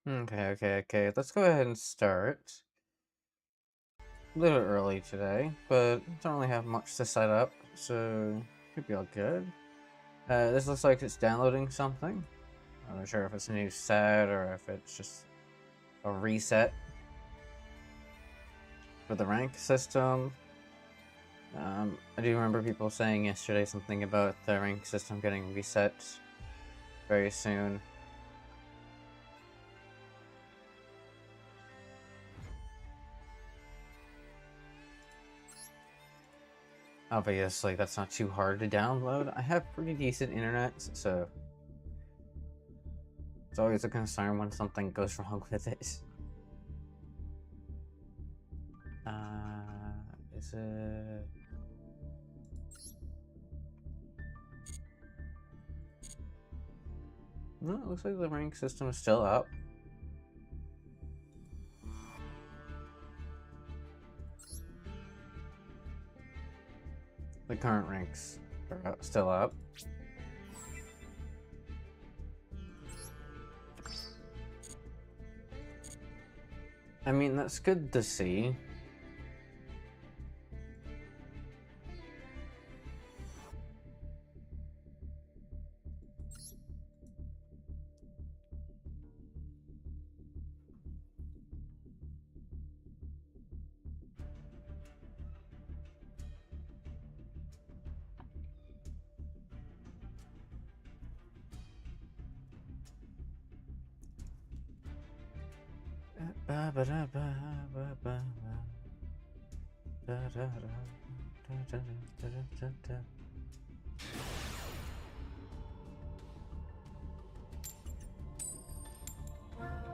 Okay. Let's go ahead and start. A little early today, but don't really have much to set up, so should be all good. This looks like it's downloading something. I'm not sure if it's a new set or if it's just a reset for the rank system. I do remember people saying yesterday something about the rank system getting reset very soon. Obviously, that's not too hard to download. I have pretty decent internet, so it's always a concern when something goes wrong with it. Is it... No, it looks like the rank system is still up. The current ranks are still up. I mean, that's good to see.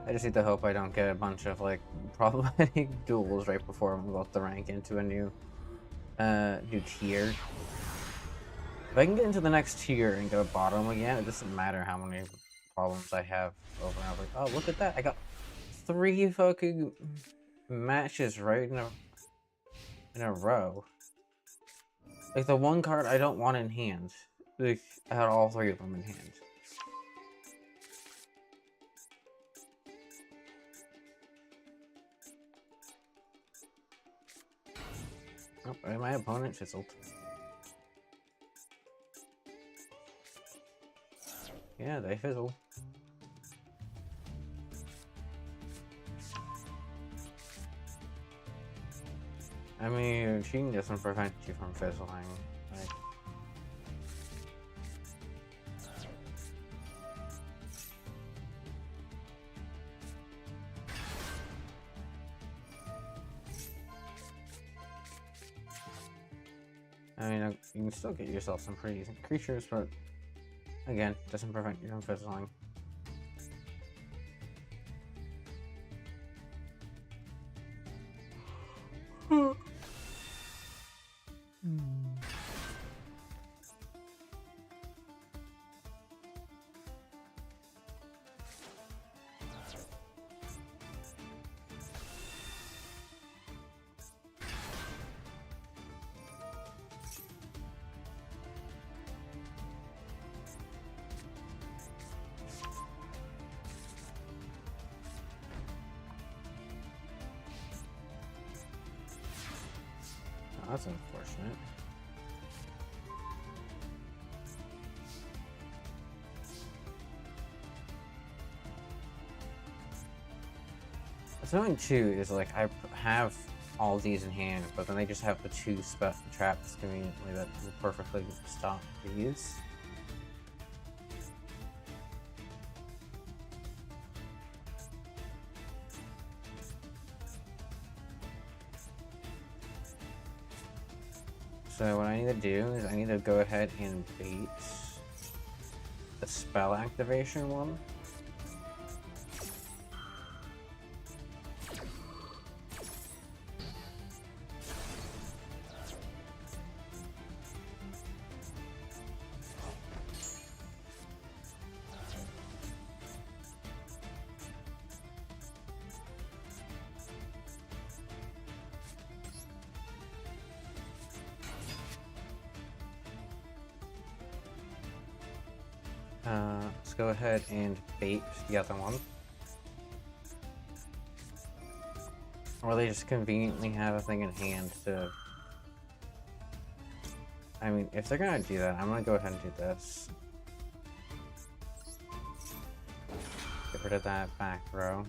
I just need to hope I don't get a bunch of like problematic duels right before I'm about to rank into a new tier. If I can get into the next tier and go bottom again, it doesn't matter how many problems I have over and over. Oh, look at that! I got 3 fucking matches right in a row. Like the one card I don't want in hand. Like, I had all 3 of them in hand. Oh, my opponent fizzled. Yeah, they fizzle. I mean, cheating doesn't prevent you from fizzling. Like, I mean, you can still get yourself some pretty decent creatures, but again, doesn't prevent you from fizzling. Oh, that's unfortunate. Something too is like I have all these in hand, but then they just have the 2 traps conveniently that will perfectly stop these. So what I need to do is I need to go ahead and bait the spell activation one. Let's go ahead and bait the other one. Or they just conveniently have a thing in hand to... I mean, if they're gonna do that, I'm gonna go ahead and do this. Get rid of that back row.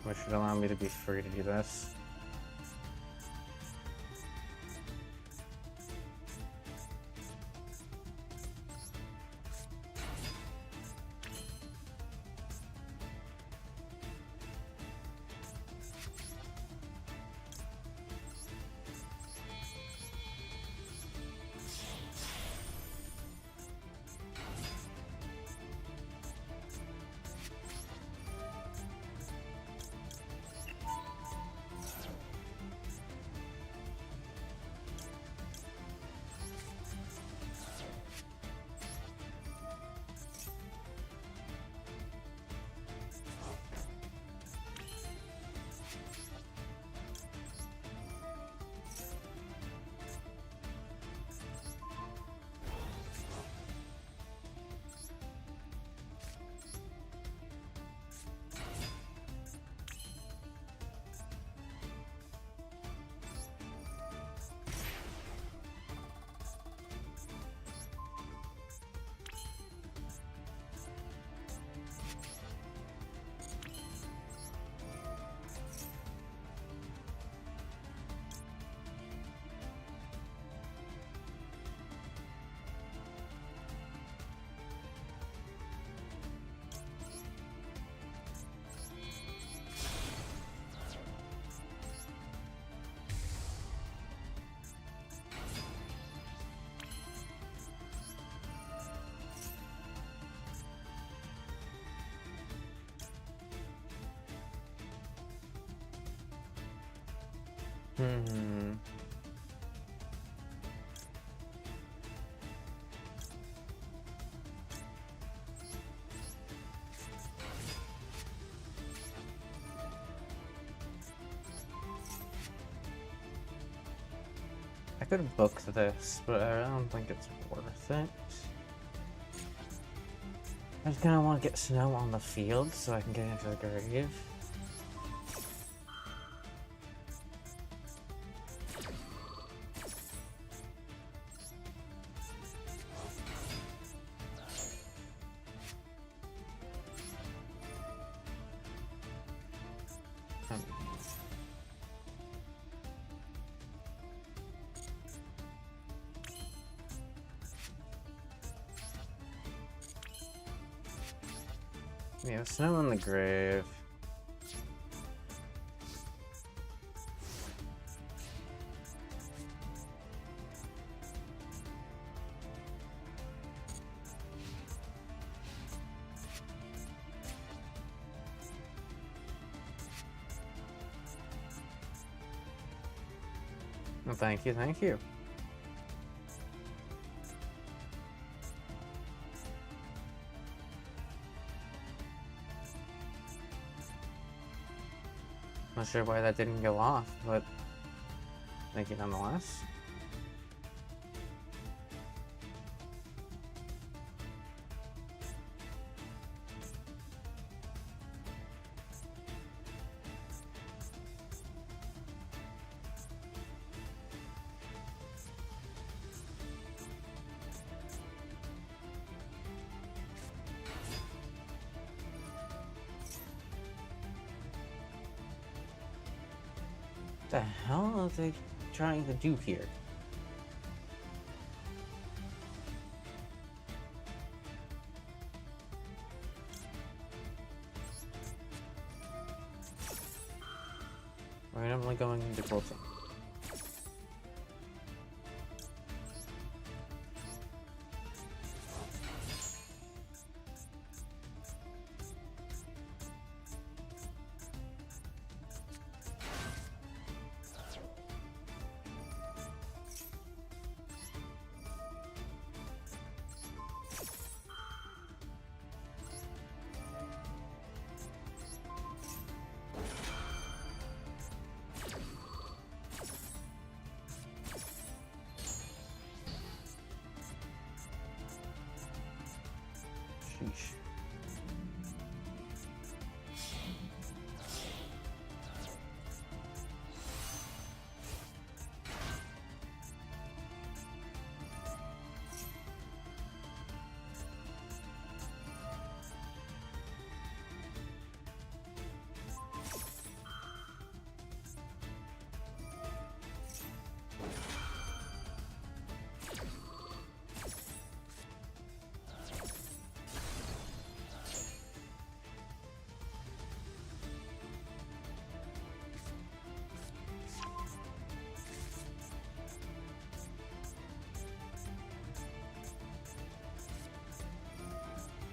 Which should allow me to be free to do this. I could have booked this, but I don't think it's worth it. I just kind of want to get snow on the field so I can get into the grave. Yeah, snow in the grave. Well, thank you, thank you. Not sure why that didn't go off, but thank you nonetheless. What the hell are they trying to do here? Randomly going into closing. Sheesh.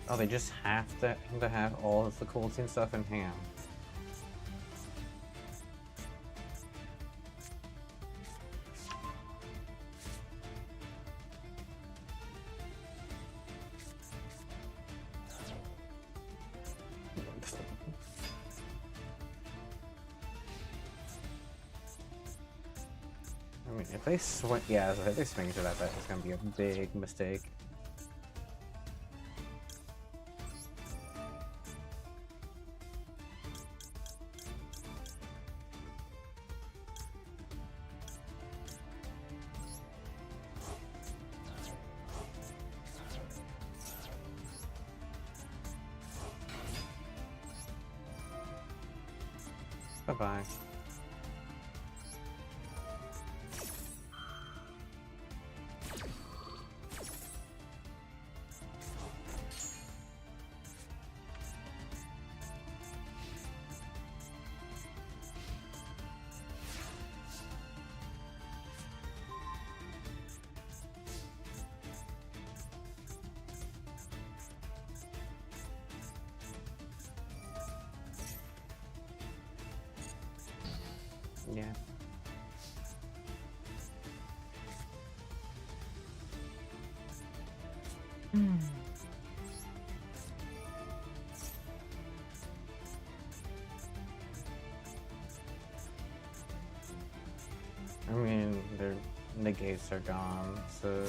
Oh, they just have to have all of the cool team stuff in hand. I mean, if they swing, yeah, if they swing to that, that's gonna be a big mistake. Bye-bye. Yeah. I mean, their negates are gone, so...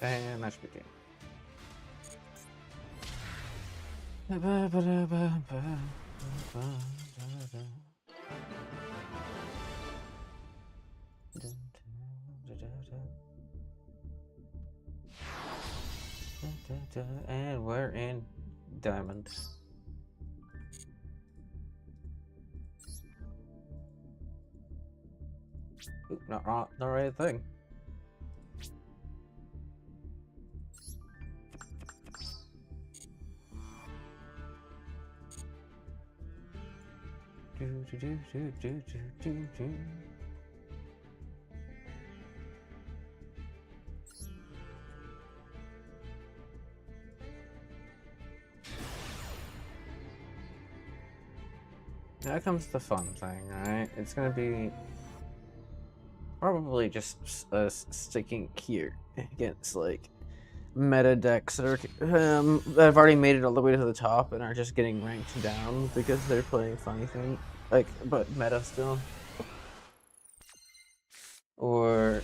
And that should be game. And we're in diamond. Ooh, not the right thing. Now comes the fun thing, right? It's gonna be probably just us sticking here against like meta decks that have already made it all the way to the top and are just getting ranked down because they're playing funny thing, like, but meta still. Or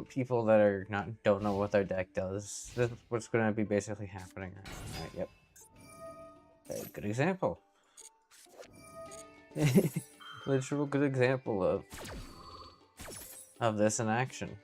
people that are don't know what their deck does. That's what's gonna be basically happening. Right? Yep. A good example. Literal good example of this in action.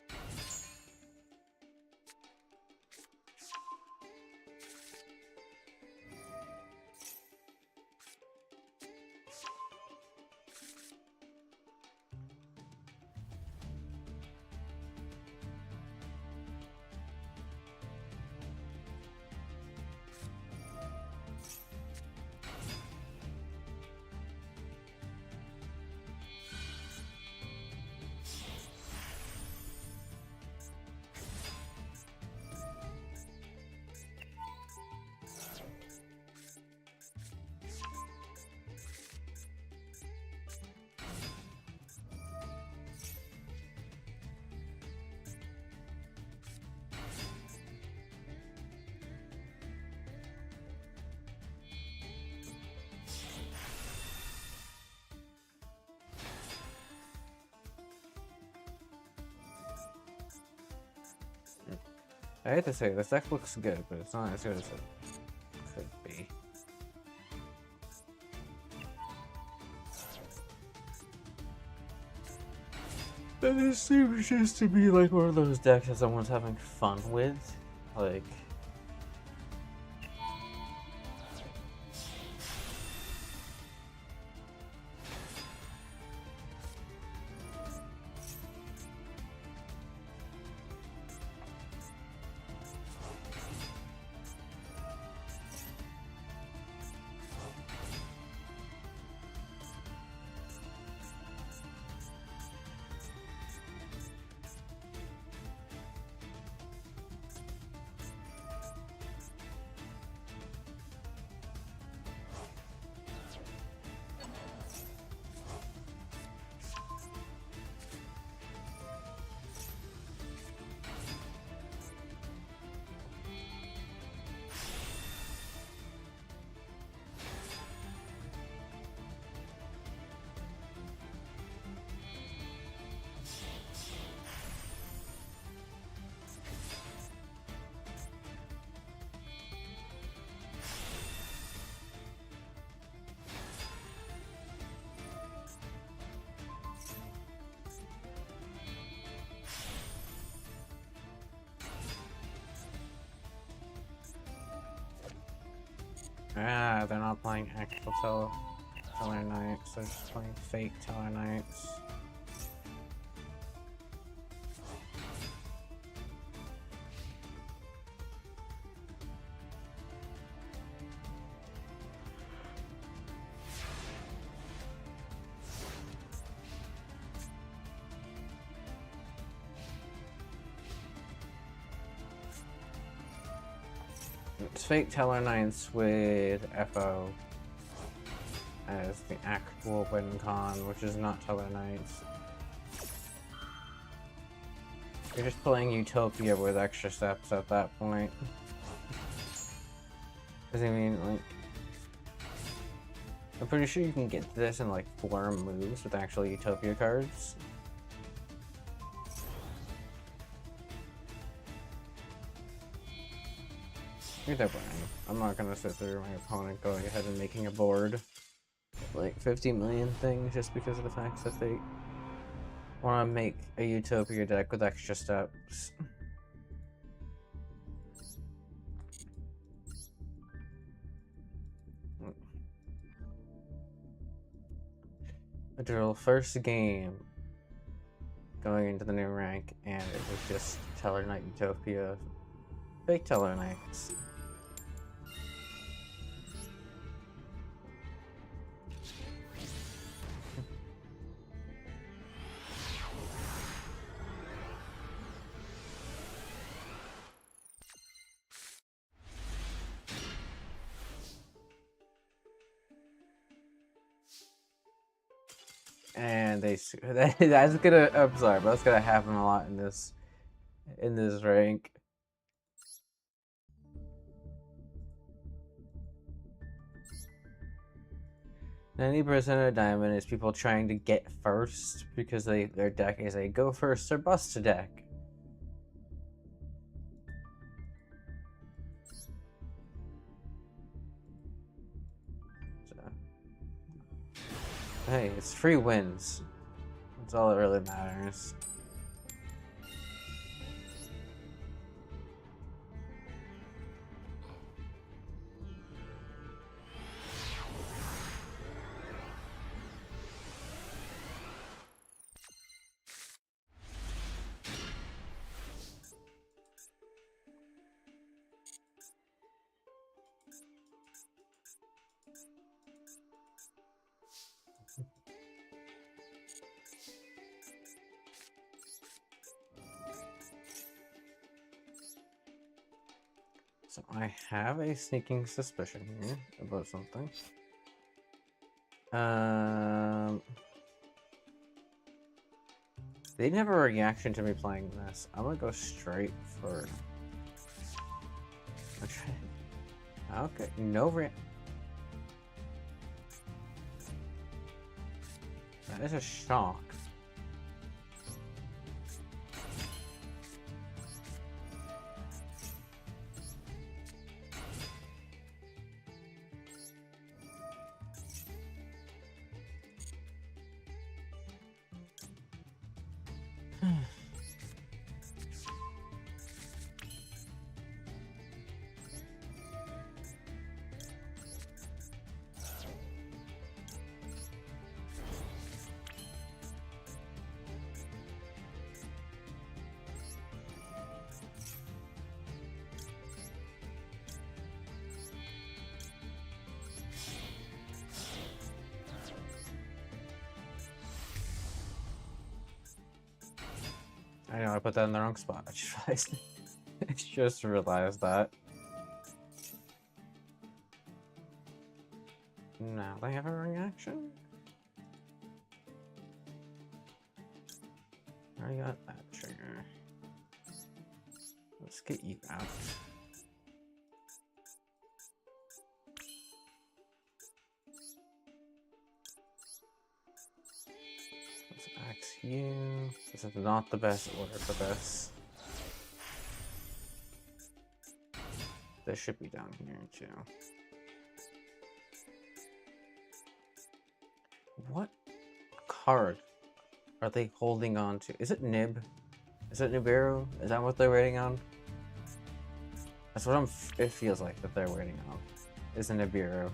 I hate to say, this deck looks good, but it's not as good as it could be. But it seems just to be like one of those decks that someone's having fun with. Like... Ah, they're not playing actual Teller Knights, they're just playing fake Teller Knights. It's fake Teller Knights with FO as the actual win con, which is not Teller Knights. You're just playing Utopia with extra steps at that point. Because I mean, like, I'm pretty sure you can get this in like 4 moves with actual Utopia cards. Either way, I'm not gonna sit through my opponent going ahead and making a board like 50 million things just because of the fact that they want to make a Utopia deck with extra steps. Literal first game going into the new rank, and it was just Tellarknight Utopia. Fake Tellarknights. And that's gonna, I'm sorry, but that's gonna happen a lot in this rank. 90% of Diamond is people trying to get first because their deck is a go first or bust deck. So, hey, it's free wins. That's all that really matters. So I have a sneaking suspicion here about something. They didn't have a reaction to me playing this. I'm gonna go straight for. Okay, no That is a shock. I know, I put that in the wrong spot. I just realized that. Now they have a reaction? I got that trigger. Let's get you out. Let's axe you. This is not the best order for this. This should be down here too. What card are they holding on to? Is it Nib? Is it Nibiru? Is that what they're waiting on? That's what it feels like that they're waiting on. Is a Nibiru.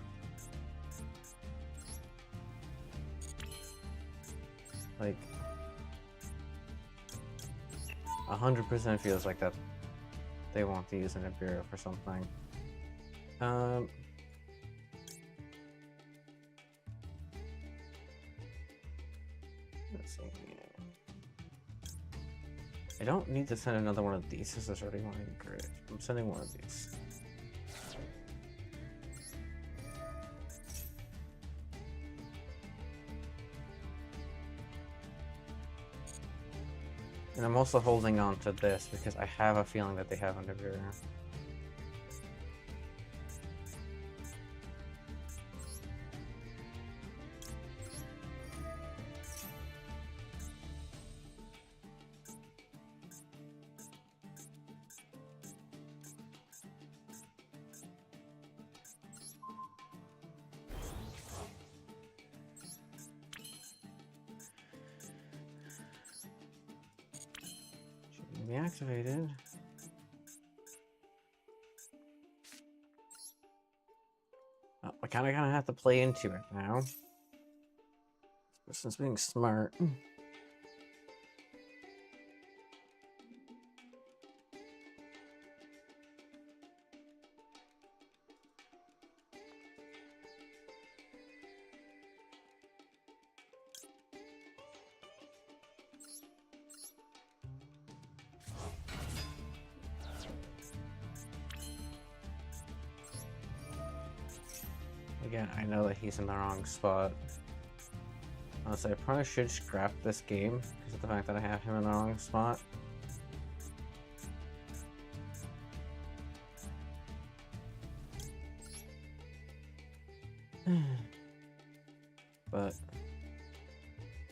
Like 100% feels like that they want to use a Nibiru for something. Let's see here. I don't need to send another one of these. This is already one great. I'm sending one of these. And I'm also holding on to this because I have a feeling that they have under Nibiru. Be activated. Oh, I kind of have to play into it now. This person's being smart. Again, I know that he's in the wrong spot. Honestly, I probably should scrap this game because of the fact that I have him in the wrong spot. But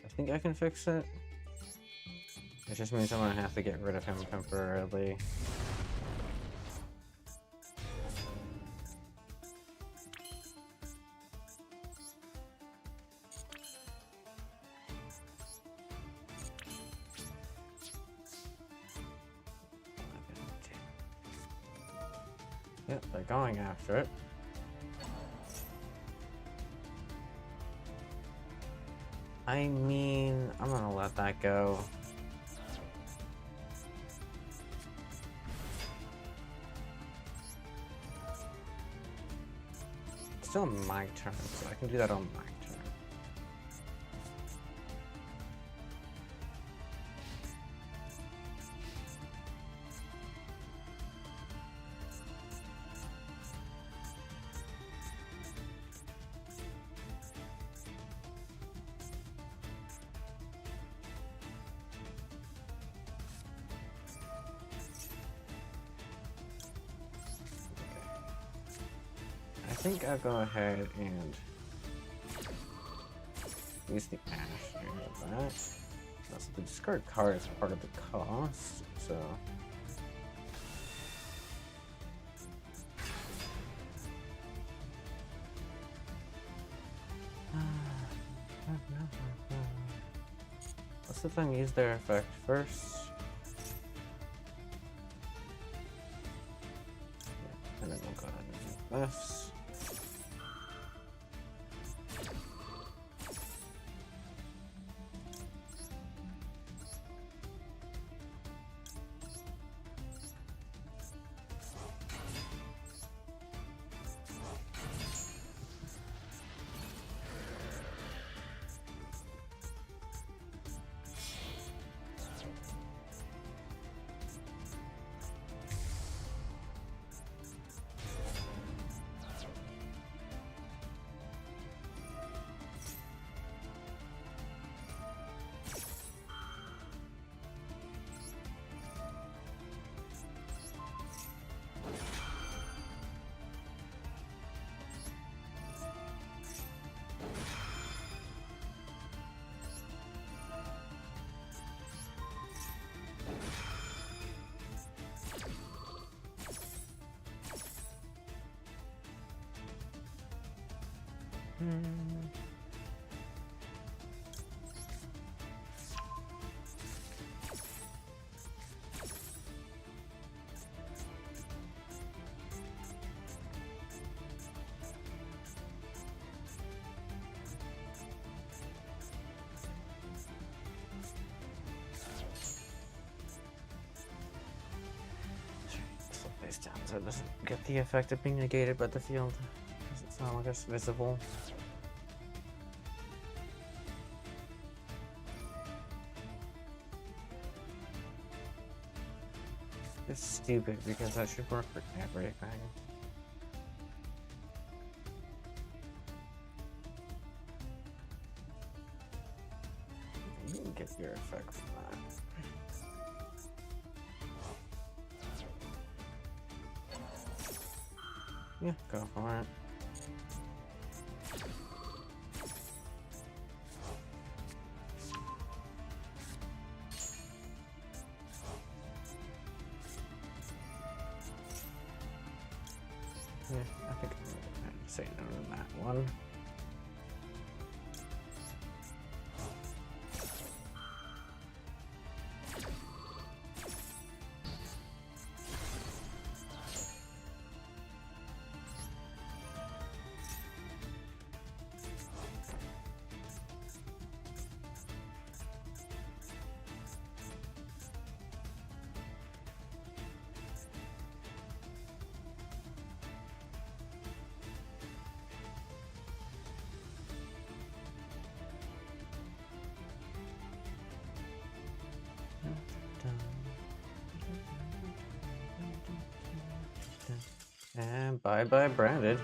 I think I can fix it. It just means I'm gonna have to get rid of him temporarily. Yep, they're going after it. I mean, I'm gonna let that go. It's still my turn, so I can do that on my turn. I think I'll go ahead and use the ash and that. Also, the discard card is part of the cost, so. Let's see if I can use their effect first. Yeah, and then we'll go ahead and do this. Face down so it doesn't get the effect of being negated by the field, because it's not like it's visible. It's stupid because that should work for everything. You can get your effect from that. Yeah, go for it. Yeah, I think I'm going to say no to that one. And bye-bye branded.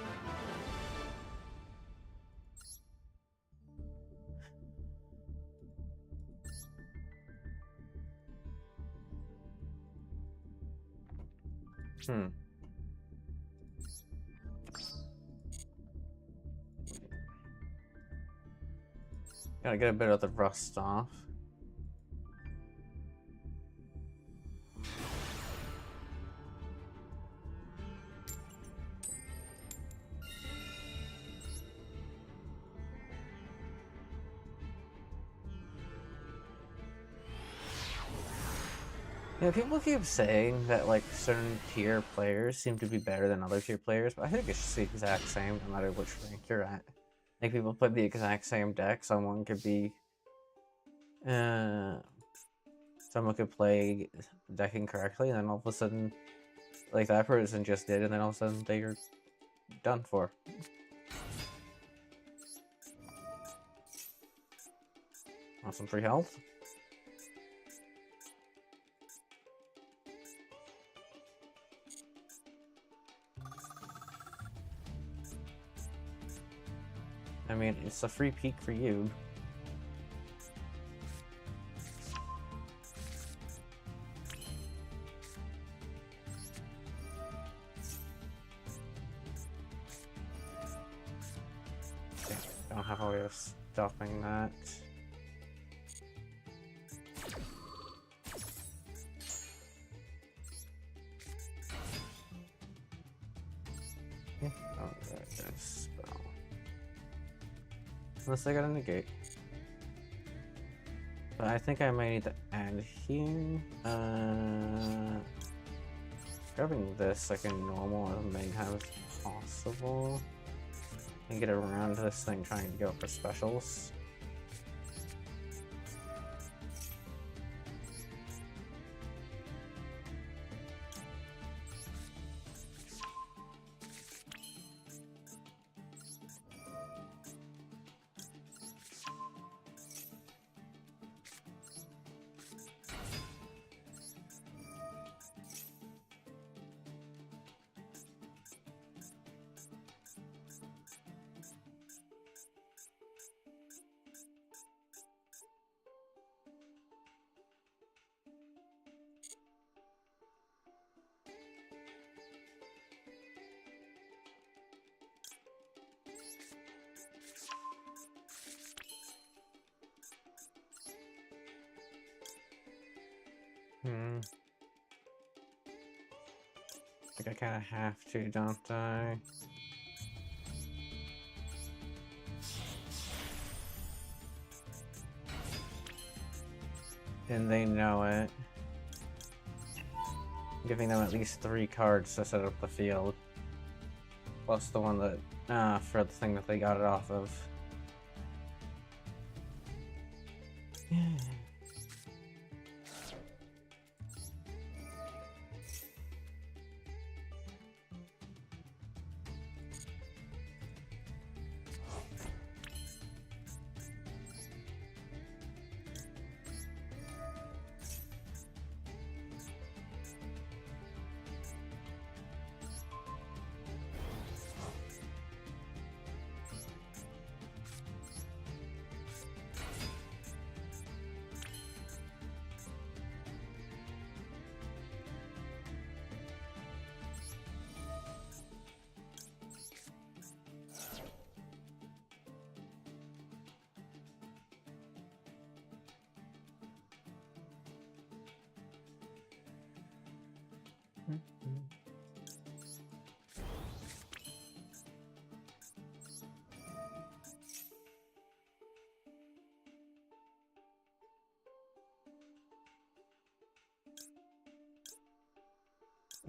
Gotta get a bit of the rust off. Yeah, people keep saying that like certain tier players seem to be better than other tier players, but I think it's just the exact same no matter which rank you're at. Like people play the exact same deck. Someone could be, someone could play the deck incorrectly, and then all of a sudden, like that person just did, and then all of a sudden they're done for. Want some free health? I mean, it's a free peek for you. Okay, don't have a way of stopping that. Oh, there's a spell. Unless I got a negate. But I think I might need to add here. Grabbing this like a normal as many times as possible. And get around this thing trying to go for specials. I think I kind of have to, don't I? And they know it. Giving them at least 3 cards to set up the field. Plus the one that, for the thing that they got it off of.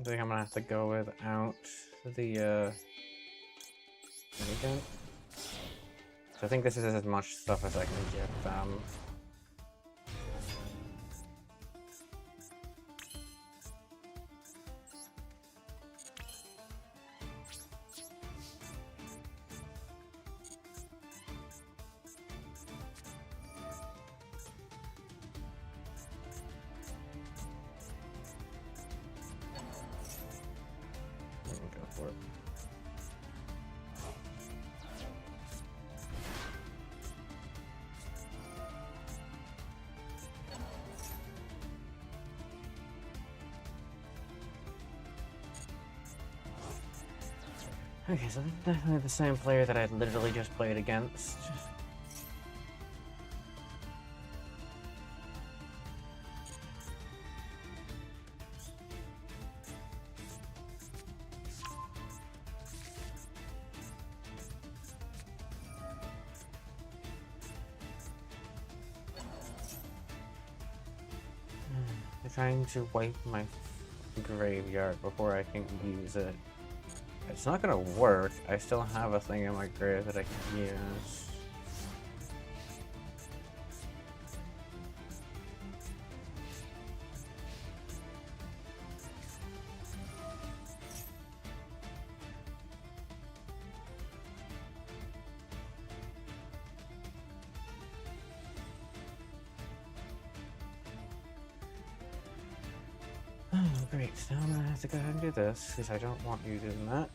I think I'm gonna have to go without the agent. So I think this is as much stuff as I can get them. Go for it. Okay, so this is definitely the same player that I literally just played against. I'm trying to wipe my graveyard before I can use it. It's not gonna work. I still have a thing in my grave that I can use. Oh, great. Now I'm gonna have to go ahead and do this, because I don't want you doing that.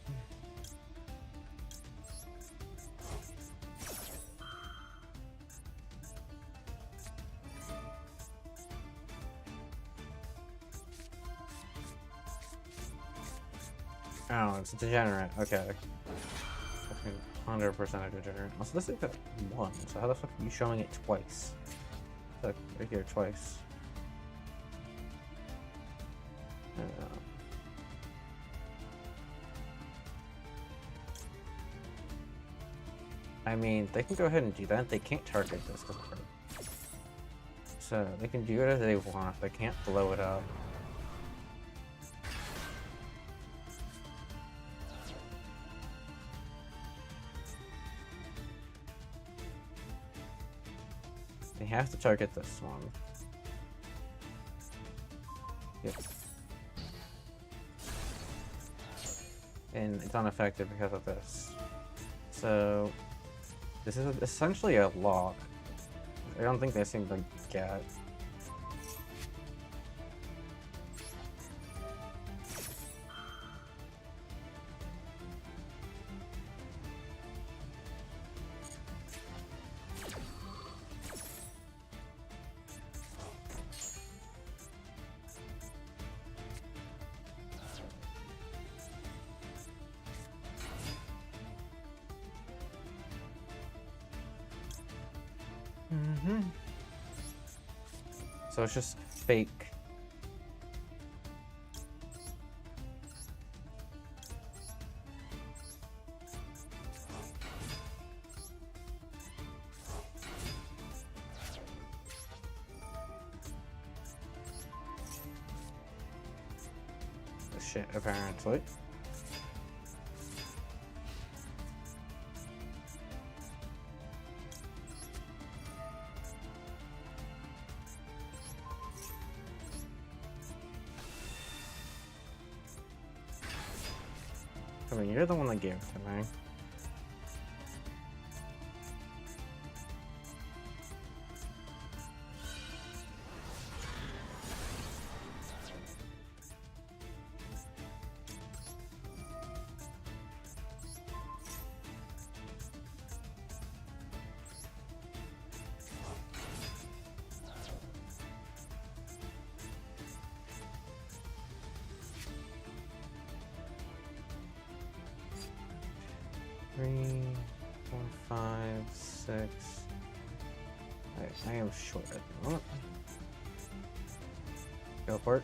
Oh, it's a degenerate. Okay. 100% a degenerate. Also, this is got one, so how the fuck are you showing it twice? Look, right here, twice. I mean, they can go ahead and do that. They can't target this. So, they can do whatever they want. They can't blow it up. They have to target this one. Yep. And it's unaffected because of this. So, this is essentially a lock. I don't think they seem to get. So it's just fake. Shit, apparently. I mean, you're the one that gave it to me. Three, 4, 5, 6. I am short at the moment. Go for it.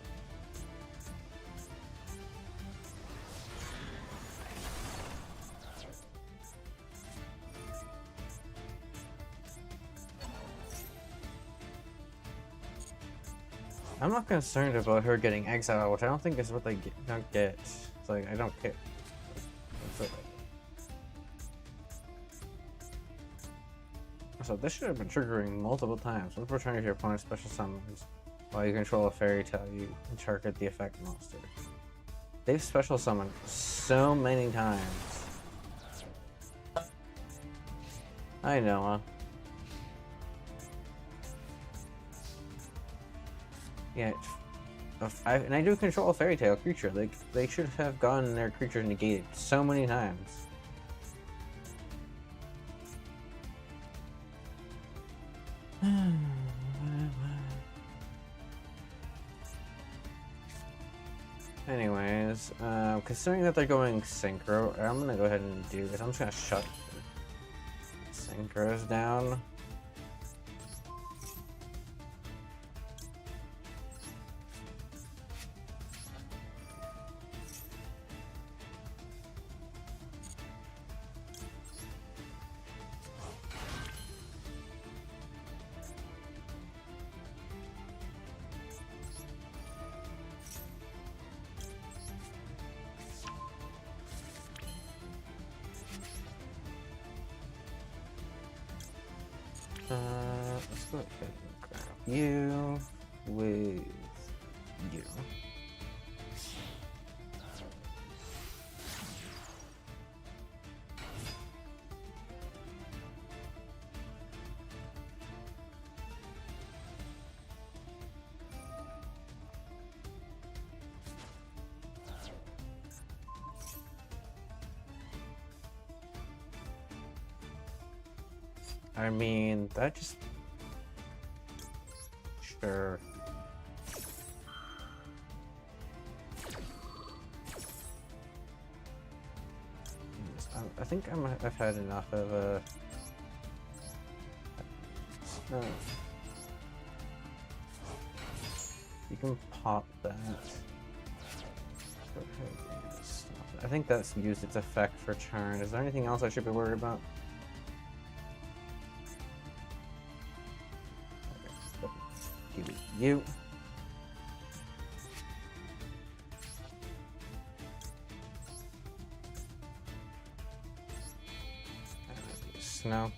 I'm not concerned about her getting exiled, which I don't think is what they don't get. It's like, I don't care. So this should have been triggering multiple times. Once return if your opponent's special summons while you control a fairy tale, you target the effect monster. They've special summoned so many times. Hi, Noah. Yeah, and I do control a fairy tale creature. They should have gotten their creature negated so many times. Anyways, considering that they're going synchro, I'm gonna go ahead and do this. I'm just gonna shut synchros down. Let's go ahead and grab you with you. I mean, that just... Sure. I think I've had enough of no. You can pop that. Okay, I think that's used its effect for turn. Is there anything else I should be worried about? Give it you. Snow.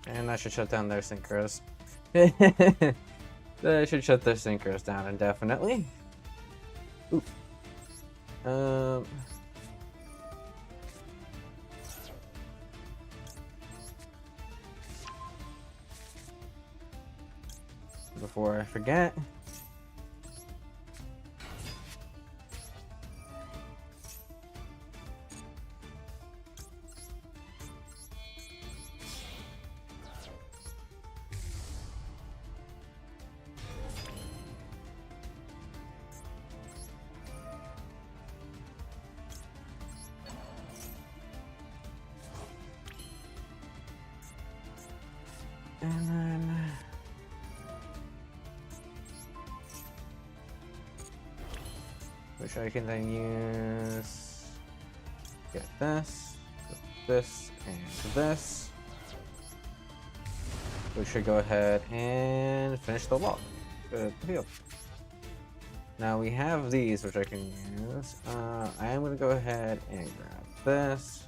And I should shut down their synchros. I should shut their synchros down indefinitely. Ooh. Before I forget. And then which I can then use get this, and this. We should go ahead and finish the walk. Good deal. Now we have these which I can use. I am gonna go ahead and grab this.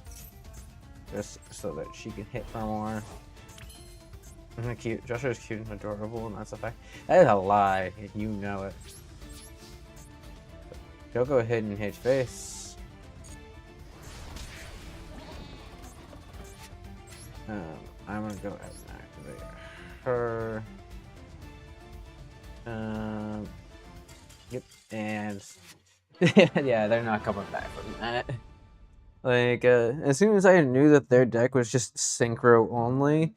Just so that she can hit for more. Cute. Joshua's cute and adorable, and that's a fact. That is a lie, if you know it. She'll go ahead and hit face. I'm gonna go ahead and activate her. Yep, and yeah, they're not coming back from that. Like, as soon as I knew that their deck was just synchro only,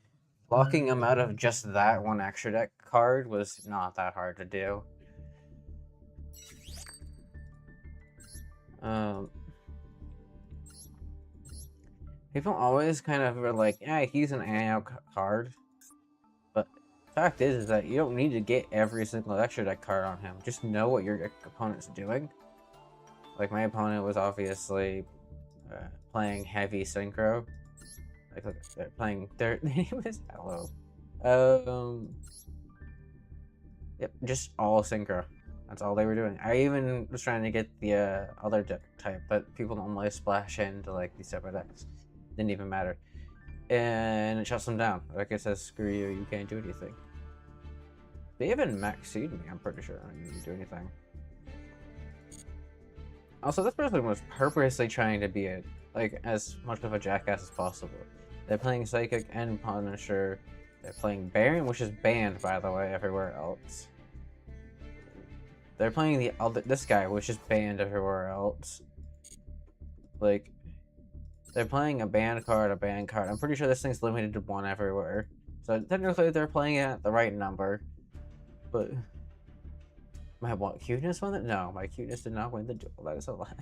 locking them out of just that one extra deck card was not that hard to do. People always kind of are like, yeah, he's an AO card. But the fact is that you don't need to get every single extra deck card on him. Just know what your opponent's doing. Like, my opponent was obviously playing heavy synchro. Like, they're playing their name is hello. Yep, just all synchro. That's all they were doing. I even was trying to get the other deck type, but people normally splash into like these separate decks. Didn't even matter. And it shuts them down. Like it says, screw you, you can't do anything. They even max-seed me, I'm pretty sure. I didn't do anything. Also, this person was purposely trying to be a like as much of a jackass as possible. They're playing Psychic and Punisher. They're playing Baron, which is banned, by the way, everywhere else. They're playing this guy, which is banned everywhere else. Like, they're playing a banned card, a banned card. I'm pretty sure this thing's limited to 1 everywhere. So technically they're playing it at the right number. But my cuteness won it? No, my cuteness did not win the duel. That is a lie.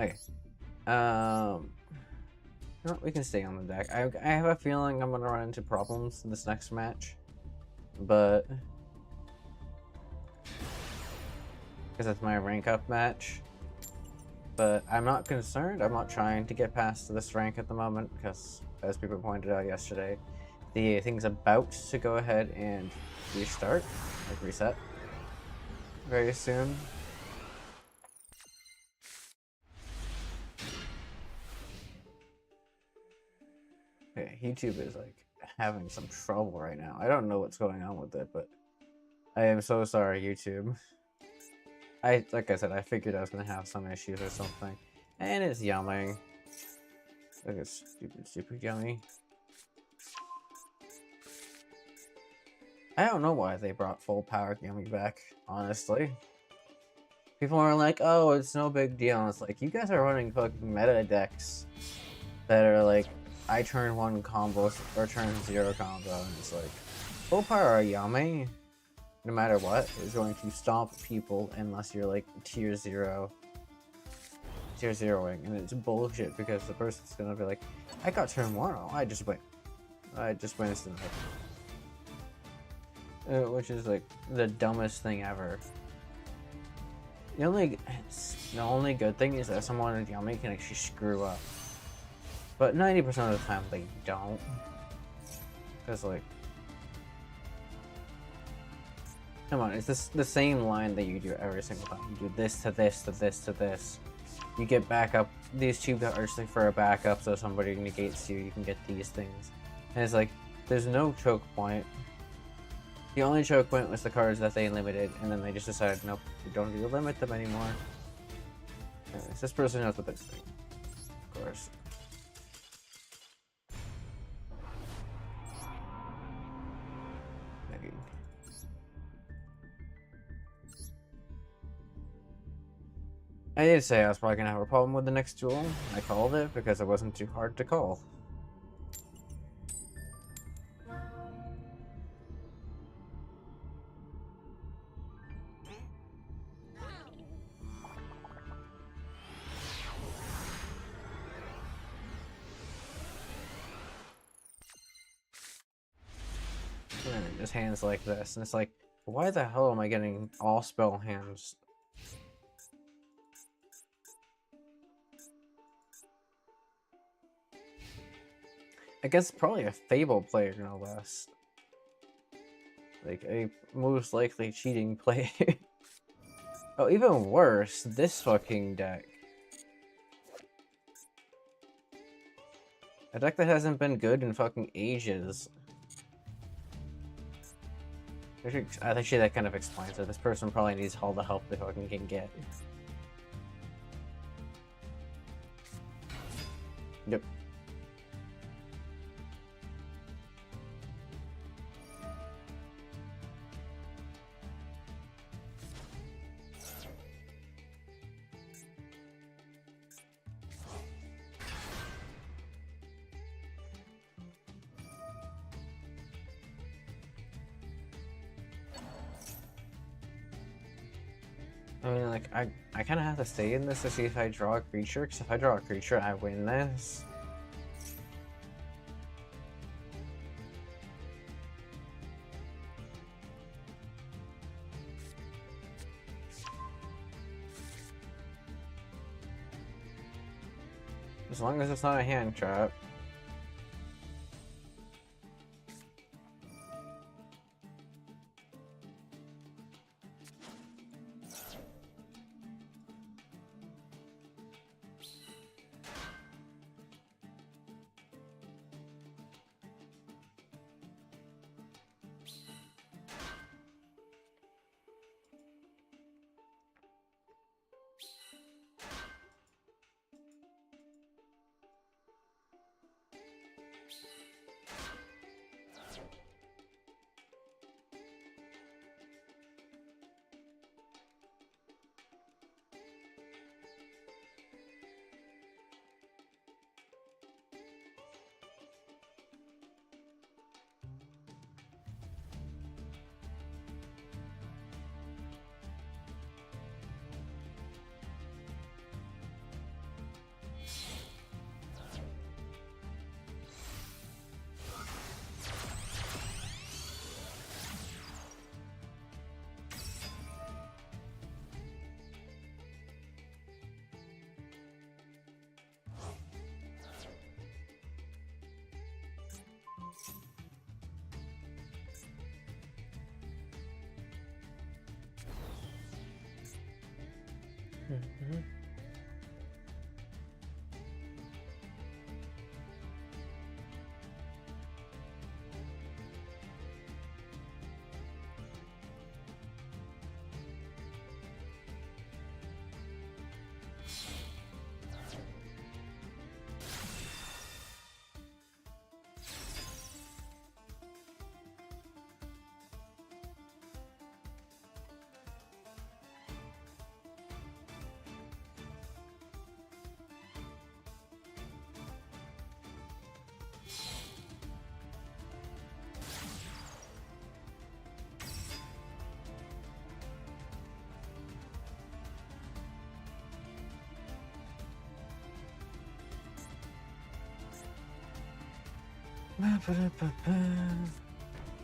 Okay. No, we can stay on the deck. I have a feeling I'm gonna run into problems in this next match, but because it's my rank up match. But I'm not concerned. I'm not trying to get past this rank at the moment because, as people pointed out yesterday, the thing's about to go ahead and restart, like reset, very soon. Okay, YouTube is like having some trouble right now. I don't know what's going on with it, but I am so sorry, YouTube. Like I said, I figured I was gonna have some issues or something. And it's Yummy. Look at stupid Yummy. I don't know why they brought full power Yummy back, honestly. People are like, oh, it's no big deal. And it's like, you guys are running fucking meta decks that are like, I turn 1 combos or turn 0 combo, and it's like, full power Yummy, no matter what, is going to stomp people unless you're like tier 0ing, and it's bullshit because the person's gonna be like, I got turn 1, oh, I just win instantly. Which is like the dumbest thing ever. The only good thing is that someone in Yummy can actually screw up. But 90% of the time they don't. Because like, come on, it's the same line that you do every single time. You do this to this to this to this. You get backup, these 2 cards for a backup so somebody negates you can get these things. And it's like, there's no choke point. The only choke point was the cards that they limited, and then they just decided, nope, we don't need to limit them anymore. Anyways, this person knows what they're doing. Of course. Maybe. I did say I was probably gonna have a problem with the next duel. I called it because it wasn't too hard to call. And it just hands like this, and it's like, why the hell am I getting all spell hands? I guess probably a Fable player, no less. Like, a most likely cheating player. Oh, even worse, this fucking deck. A deck that hasn't been good in fucking ages. Actually, that kind of explains it. This person probably needs all the help they fucking can get. Yep. I mean, like, I kind of have to stay in this to see if I draw a creature, because if I draw a creature, I win this. As long as it's not a hand trap.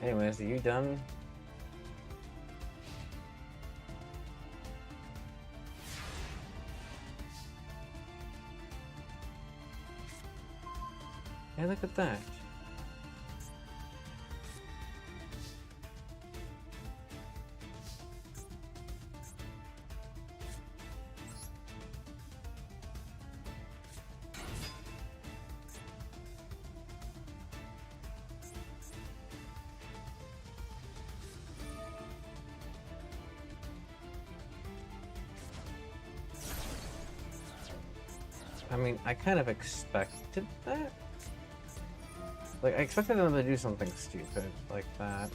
Anyways, are you done? Hey, look at that. I mean, I kind of expected that. Like, I expected them to do something stupid like that.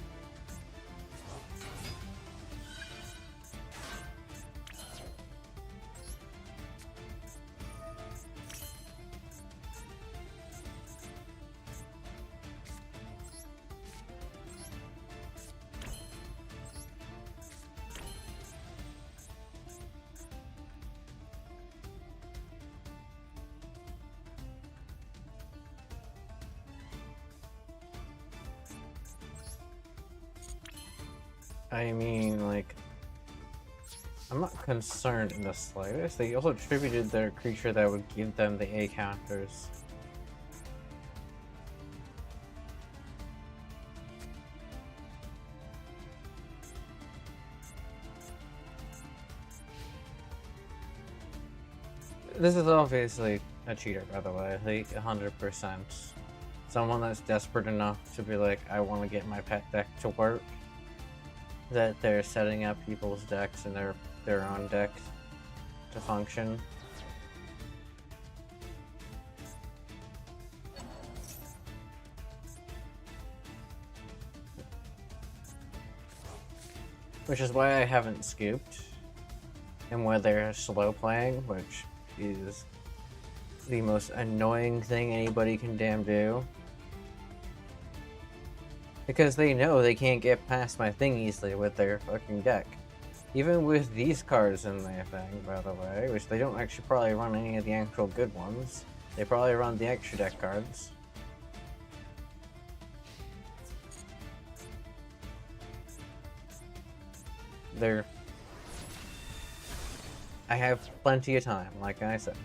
I mean, like, I'm not concerned in the slightest. They also attributed their creature that would give them the A counters. This is obviously a cheater, by the way, like 100%. Someone that's desperate enough to be like, I want to get my pet deck to work, that they're setting up people's decks and their own decks to function. Which is why I haven't scooped, and why they're slow playing, which is the most annoying thing anybody can damn do. Because they know they can't get past my thing easily with their fucking deck. Even with these cards in their thing, by the way, which they don't actually probably run any of the actual good ones. They probably run the extra deck cards. I have plenty of time, like I said.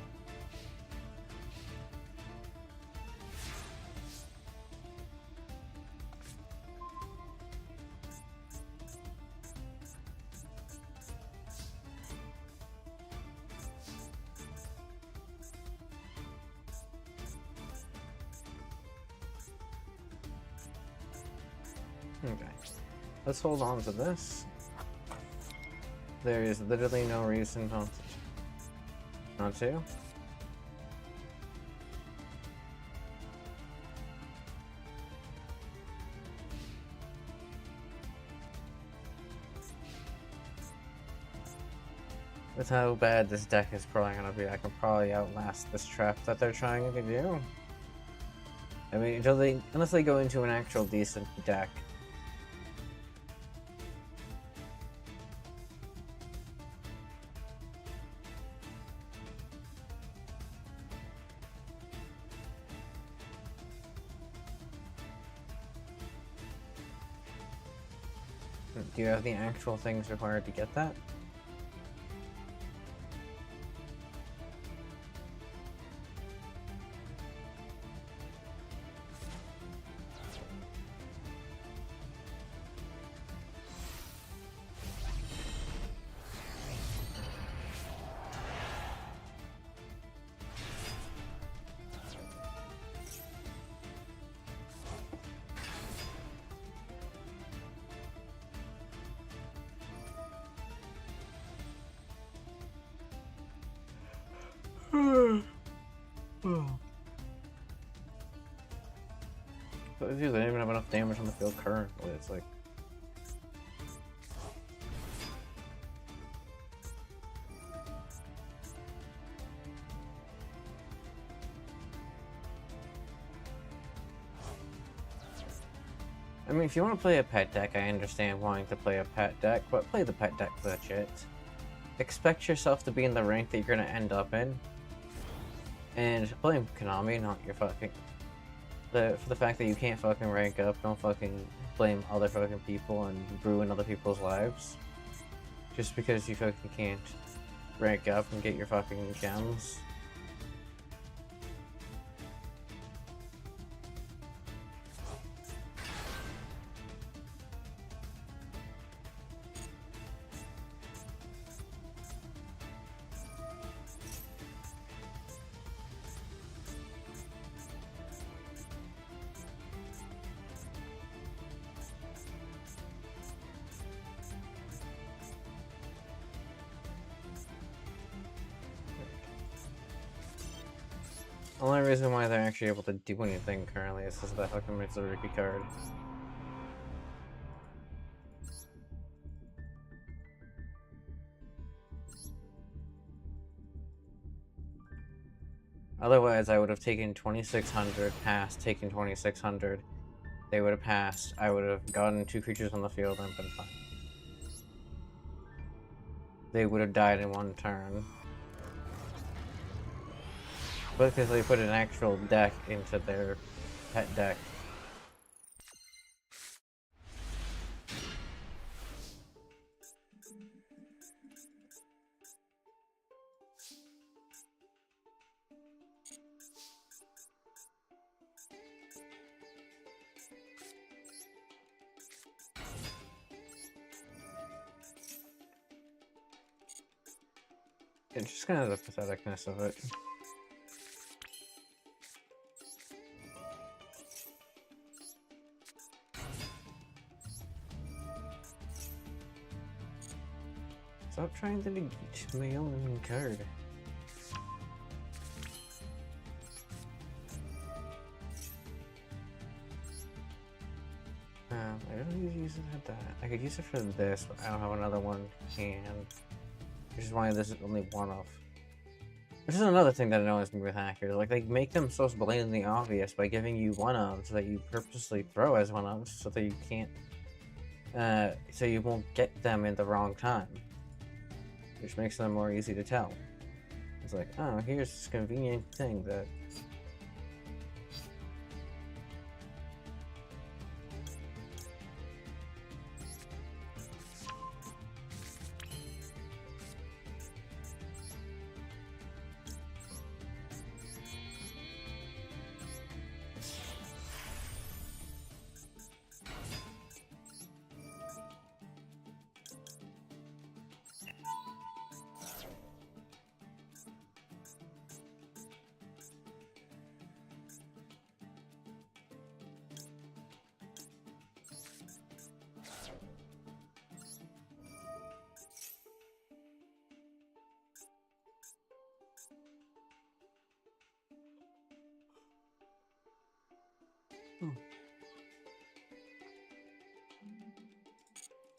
Okay, let's hold on to this. There is literally no reason not to. With how bad this deck is probably gonna be, I can probably outlast this trap that they're trying to do. I mean, unless they go into an actual decent deck. Do you have the actual things required to get that? But if you don't even have enough damage on the field currently, it's like. I mean, if you want to play a pet deck, I understand wanting to play a pet deck, but play the pet deck legit. Expect yourself to be in the rank that you're going to end up in. And blame Konami, not your fucking... for the fact that you can't fucking rank up, don't fucking blame other fucking people and ruin other people's lives. Just because you fucking can't rank up and get your fucking gems. The only reason why they're actually able to do anything currently is because that fucking Mitsurugi card. Otherwise, I would have taken 2600, passed, taken 2600. They would have passed. I would have gotten 2 creatures on the field and been fine. They would have died in 1 turn. Because they put an actual deck into their pet deck. It's just kind of the patheticness of it. Stop trying to negate my own card. I don't need to use it for that. I could use it for this, but I don't have another one in hand. Which is why this is only one of. Which is another thing that annoys me with hackers. Like, they make them so blatantly obvious by giving you one of so that you purposely throw as one of so that you can't, so you won't get them in the wrong time. Which makes them more easy to tell. It's like, oh, here's this convenient thing that...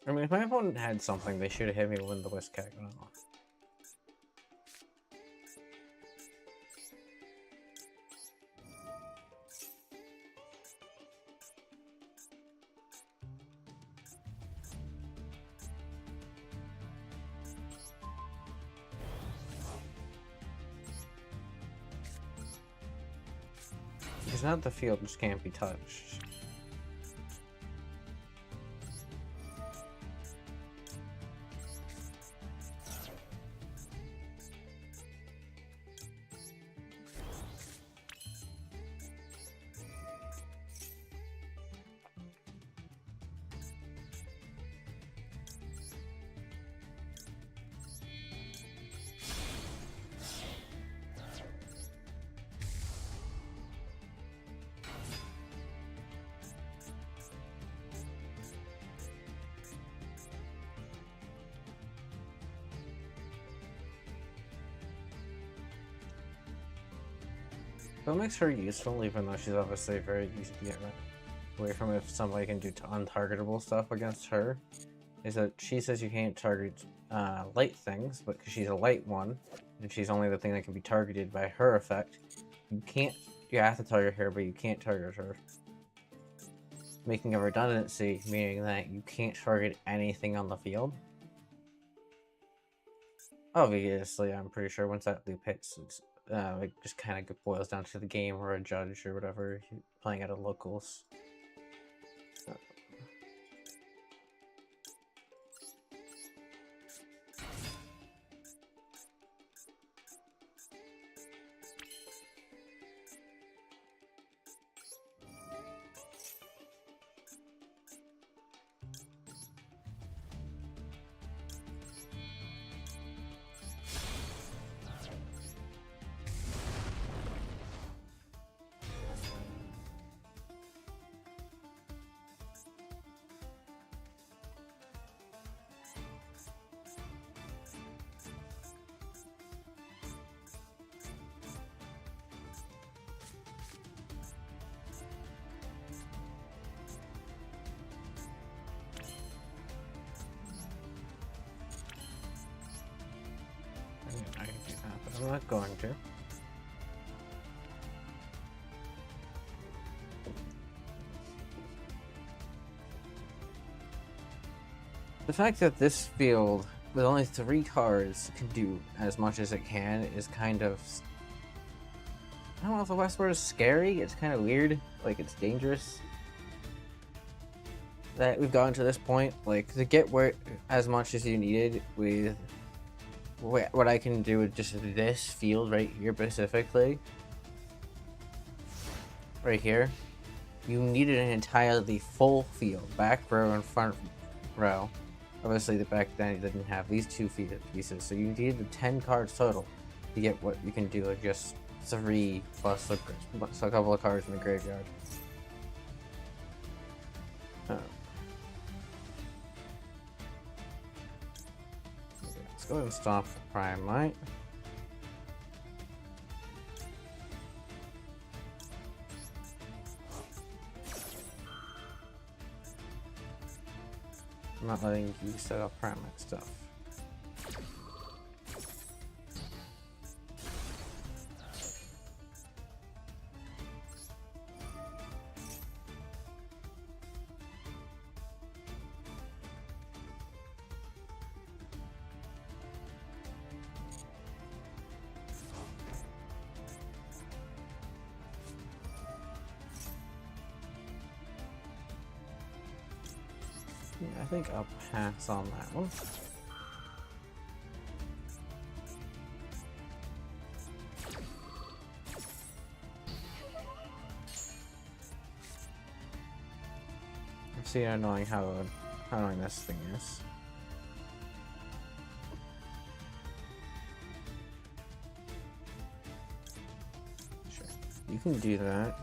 I mean, if my opponent had something, they should have hit me when the Whisk Cat went off. Because now the field just can't be touched. What makes her useful, even though she's obviously very easy to get away from if somebody can do untargetable stuff against her, is that she says you can't target light things, but because she's a light one, and she's only the thing that can be targeted by her effect, you have to target her, but you can't target her. Making a redundancy, meaning that you can't target anything on the field. Obviously, I'm pretty sure once that loop hits, it's, it just kind of boils down to the game or a judge or whatever playing at a locals. I can do that, but I'm not going to. The fact that this field, with only 3 cards, can do as much as it can is kind of... I don't know if the West word is scary, it's kind of weird, like it's dangerous. That we've gotten to this point, like to get where as much as you needed with what I can do with just this field right here specifically. Right here. You needed an entirely full field, back row and front row. Obviously, back then you didn't have these 2 pieces, so you needed 10 cards total to get what you can do with just 3 plus a couple of cards in the graveyard. Let's go ahead and stop the Prime Light. I'm not letting you set up Prime Light stuff. Yeah, I think I'll pass on that one. See how annoying how annoying this thing is. Sure, you can do that.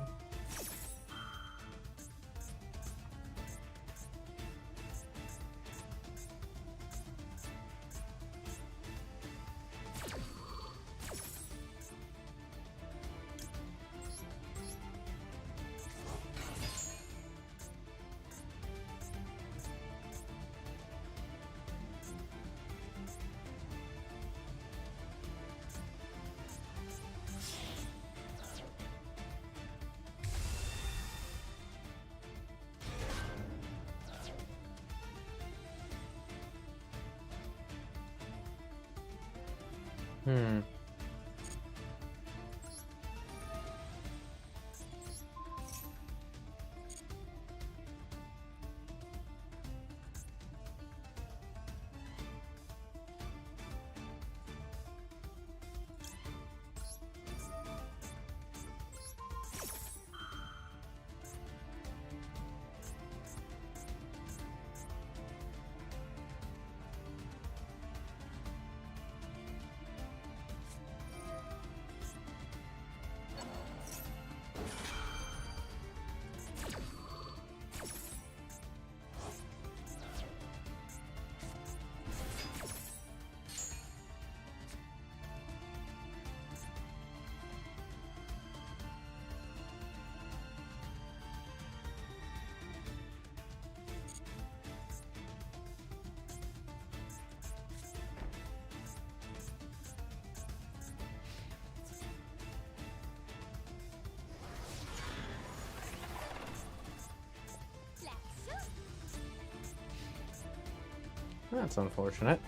That's unfortunate.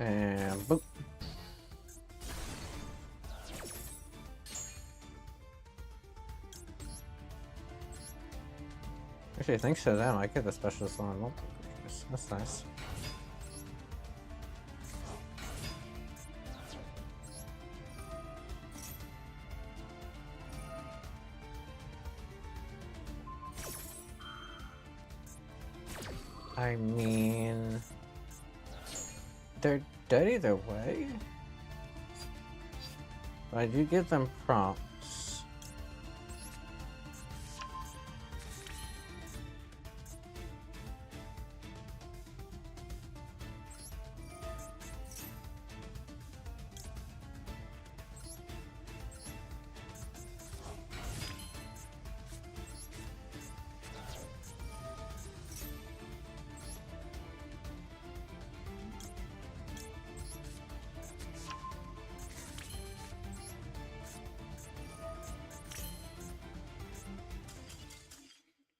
And boop. Actually, thanks to them, I get the specialist on multiple creatures. That's nice. I mean, they're dead either way. But I do give them prompts.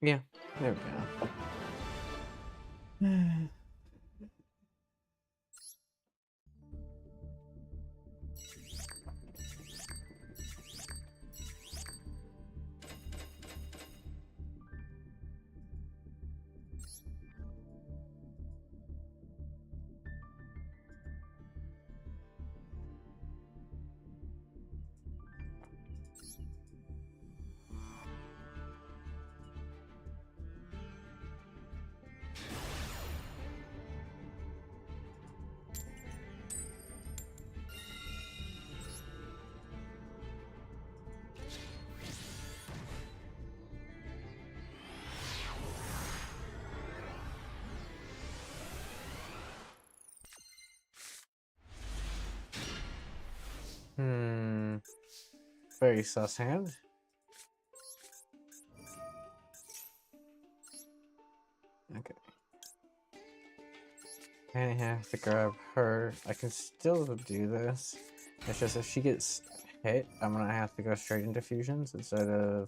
Yeah, there we go. Very sus hand. Okay. I have to grab her. I can still do this. It's just if she gets hit, I'm gonna have to go straight into fusions instead of...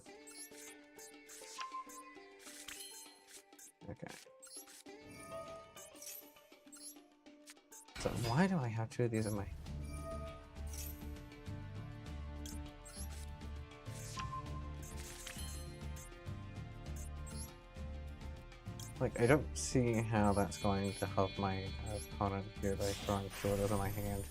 Okay. So why do I have two of these in my... Like, I don't see how that's going to help my opponent here by throwing two of those in my hand.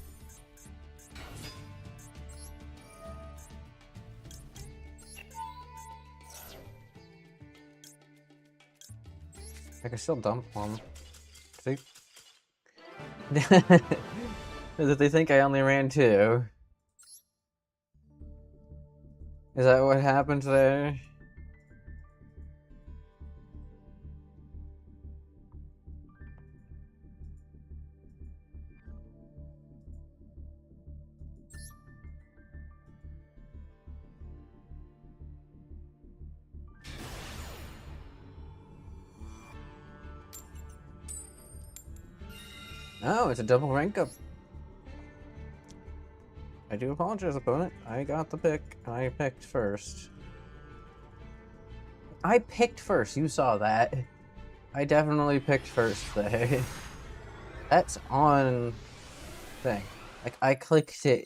I can still dump one. Because if they think I only ran two. Is that what happened there? Oh, it's a double rank up. I do apologize, opponent. I got the pick. I picked first. I picked first. You saw that. I definitely picked first there. That's on thing. Like, I clicked it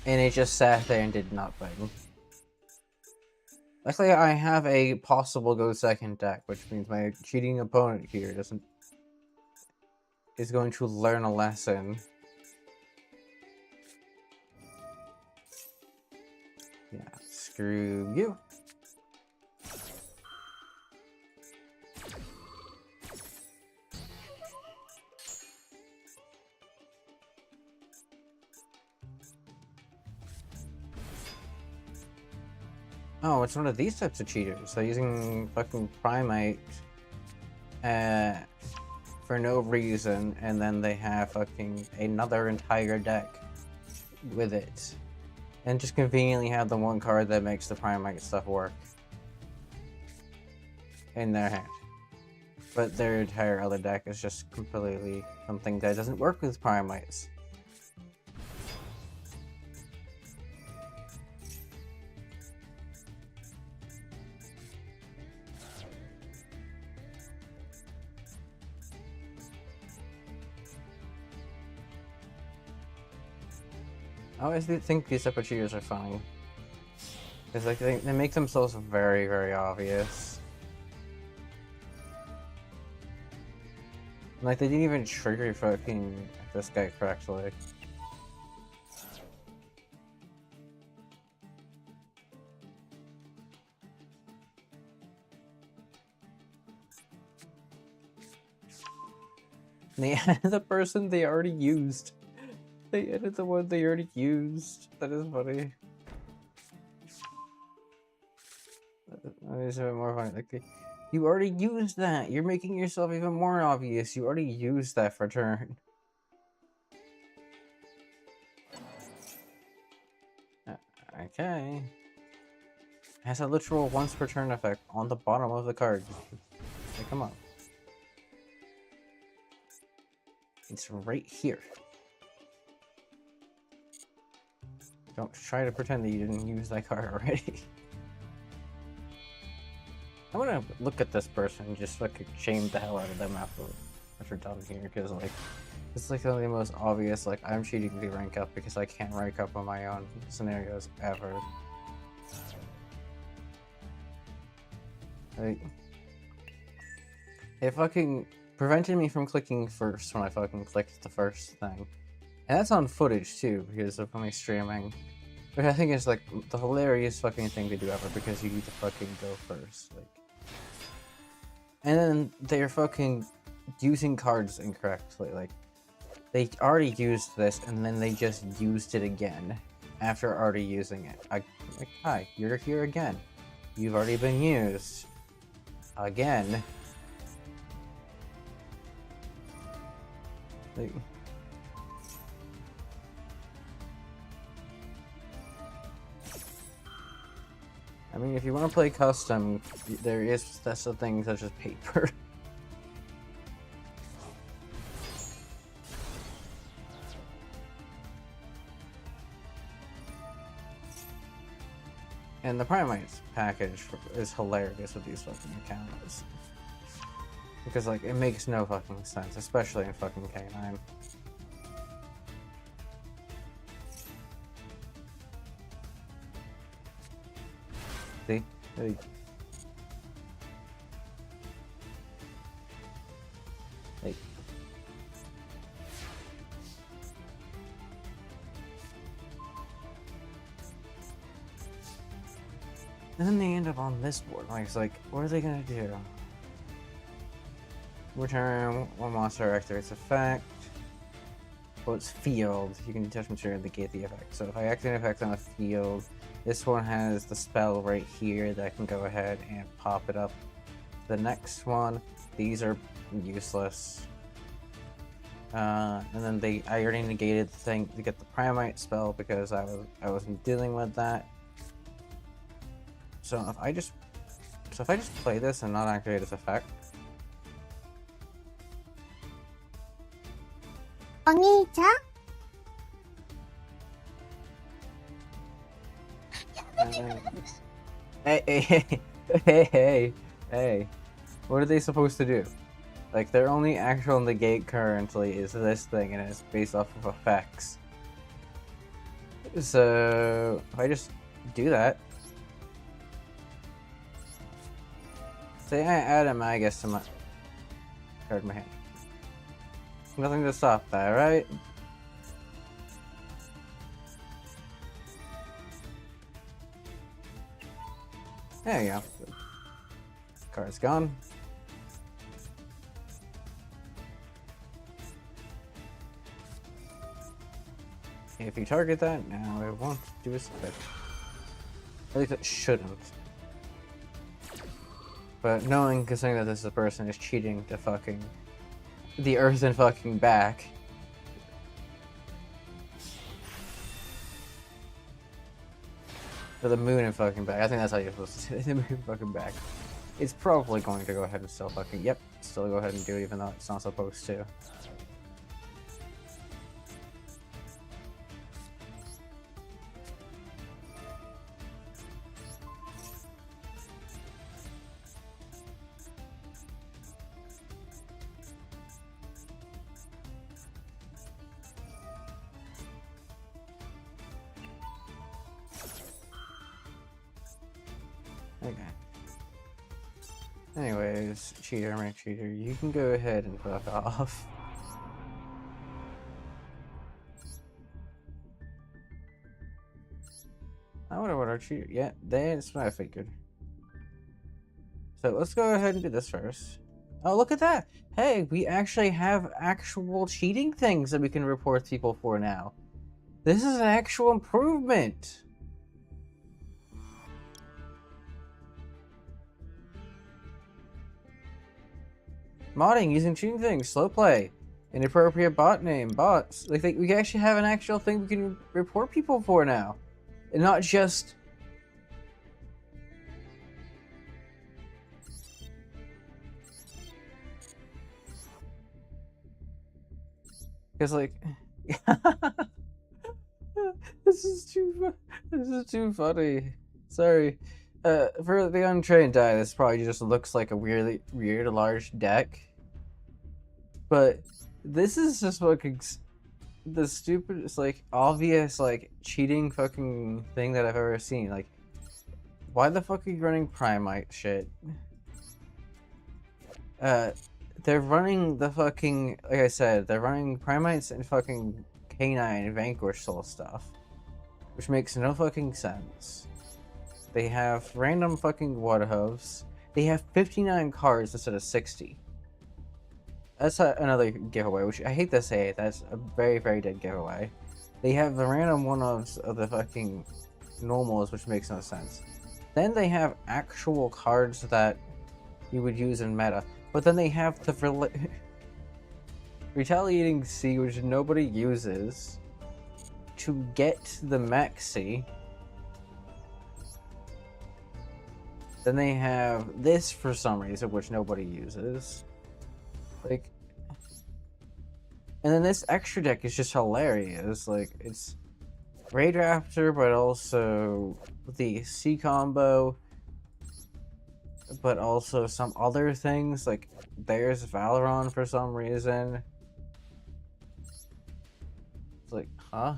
and it just sat there and did nothing. Luckily, I have a possible go second deck, which means my cheating opponent here is going to learn a lesson. Yeah, screw you. Oh, it's one of these types of cheaters. So using fucking Primite uh, for no reason, and then they have fucking another entire deck with it. And just conveniently have the one card that makes the Primite stuff work in their hand. But their entire other deck is just completely something that doesn't work with Primites. I always think these type of cheaters are funny. It's like they make themselves very, very obvious. Like, they didn't even trigger fucking this guy correctly. And they added the person they already used. They added the one they already used. That is funny. That is even more funny. Like, you already used that. You're making yourself even more obvious. You already used that for turn. Okay. Has a literal once per turn effect on the bottom of the card. Like, come on. It's right here. Don't try to pretend that you didn't use that card already. I'm gonna look at this person and just fucking shame the hell out of them after done here, because like it's like one of the most obvious, like, I'm cheating to rank up because I can't rank up on my own scenarios ever. Like, it fucking prevented me from clicking first when I fucking clicked the first thing. And that's on footage too, because of my streaming. Which I think is like the hilarious fucking thing to do ever, because you need to fucking go first. Like, and then they're fucking using cards incorrectly. Like, they already used this and then they just used it again after already using it. Like, hi, you're here again. You've already been used. Again. Like, I mean, if you want to play custom, there is special things such as paper. And the Primites package is hilarious with these fucking accounts. Because, like, it makes no fucking sense, especially in fucking K9. See? Hey. Hey. And then they end up on this board. Like, it's like, what are they gonna do? Return one monster activates effect. Well, it's field. You can detach material and negate the effect. So if I activate an effect on a field, this one has the spell right here that I can go ahead and pop it up. The next one, these are useless. And then I already negated the thing to get the Primite spell because I wasn't dealing with that. So if I just play this and not activate its effect. Hey. What are they supposed to do? Like, their only actual negate currently is this thing, and it's based off of effects. So, if I just do that... Say I add a Magus to my card in my hand. Nothing to stop that, right? There you go. Card's gone. If you target that, now it won't do a split. At least it shouldn't. But knowing, considering that this person is cheating to fucking the Earth and fucking back. Or the moon and fucking back. I think that's how you're supposed to say it. The moon and fucking back. It's probably going to go ahead and still fucking, yep, still go ahead and do it even though it's not supposed to. Okay. Anyways, cheater, make cheater, you can go ahead and fuck off. I wonder what our cheater. Yeah, that's what I figured. So let's go ahead and do this first. Oh, look at that! Hey, we actually have actual cheating things that we can report people for now. This is an actual improvement. Modding using cheating things, slow play, inappropriate bot name, bots. Like we actually have an actual thing we can report people for now, and not just. Because like, this is too funny. Sorry. For the untrained eye, this probably just looks like a weirdly large deck. But this is just fucking the stupidest, like, obvious, like, cheating fucking thing that I've ever seen. Like, why the fuck are you running Primite shit? They're running the fucking, like I said, they're running Primites and fucking K9 and Vanquish Soul stuff. Which makes no fucking sense. They have random fucking Waterhoofs. They have 59 cards instead of 60. That's another giveaway, which I hate to say, that's a very, very dead giveaway. They have the random one-offs of the fucking normals, which makes no sense. Then they have actual cards that you would use in meta. But then they have the Retaliating Sea, which nobody uses, to get the Maxi. Then they have this for some reason, which nobody uses. Like, and then this extra deck is just hilarious. Like, it's Raid Raptor, but also the C combo, but also some other things. Like, there's Valeron for some reason. It's like, huh?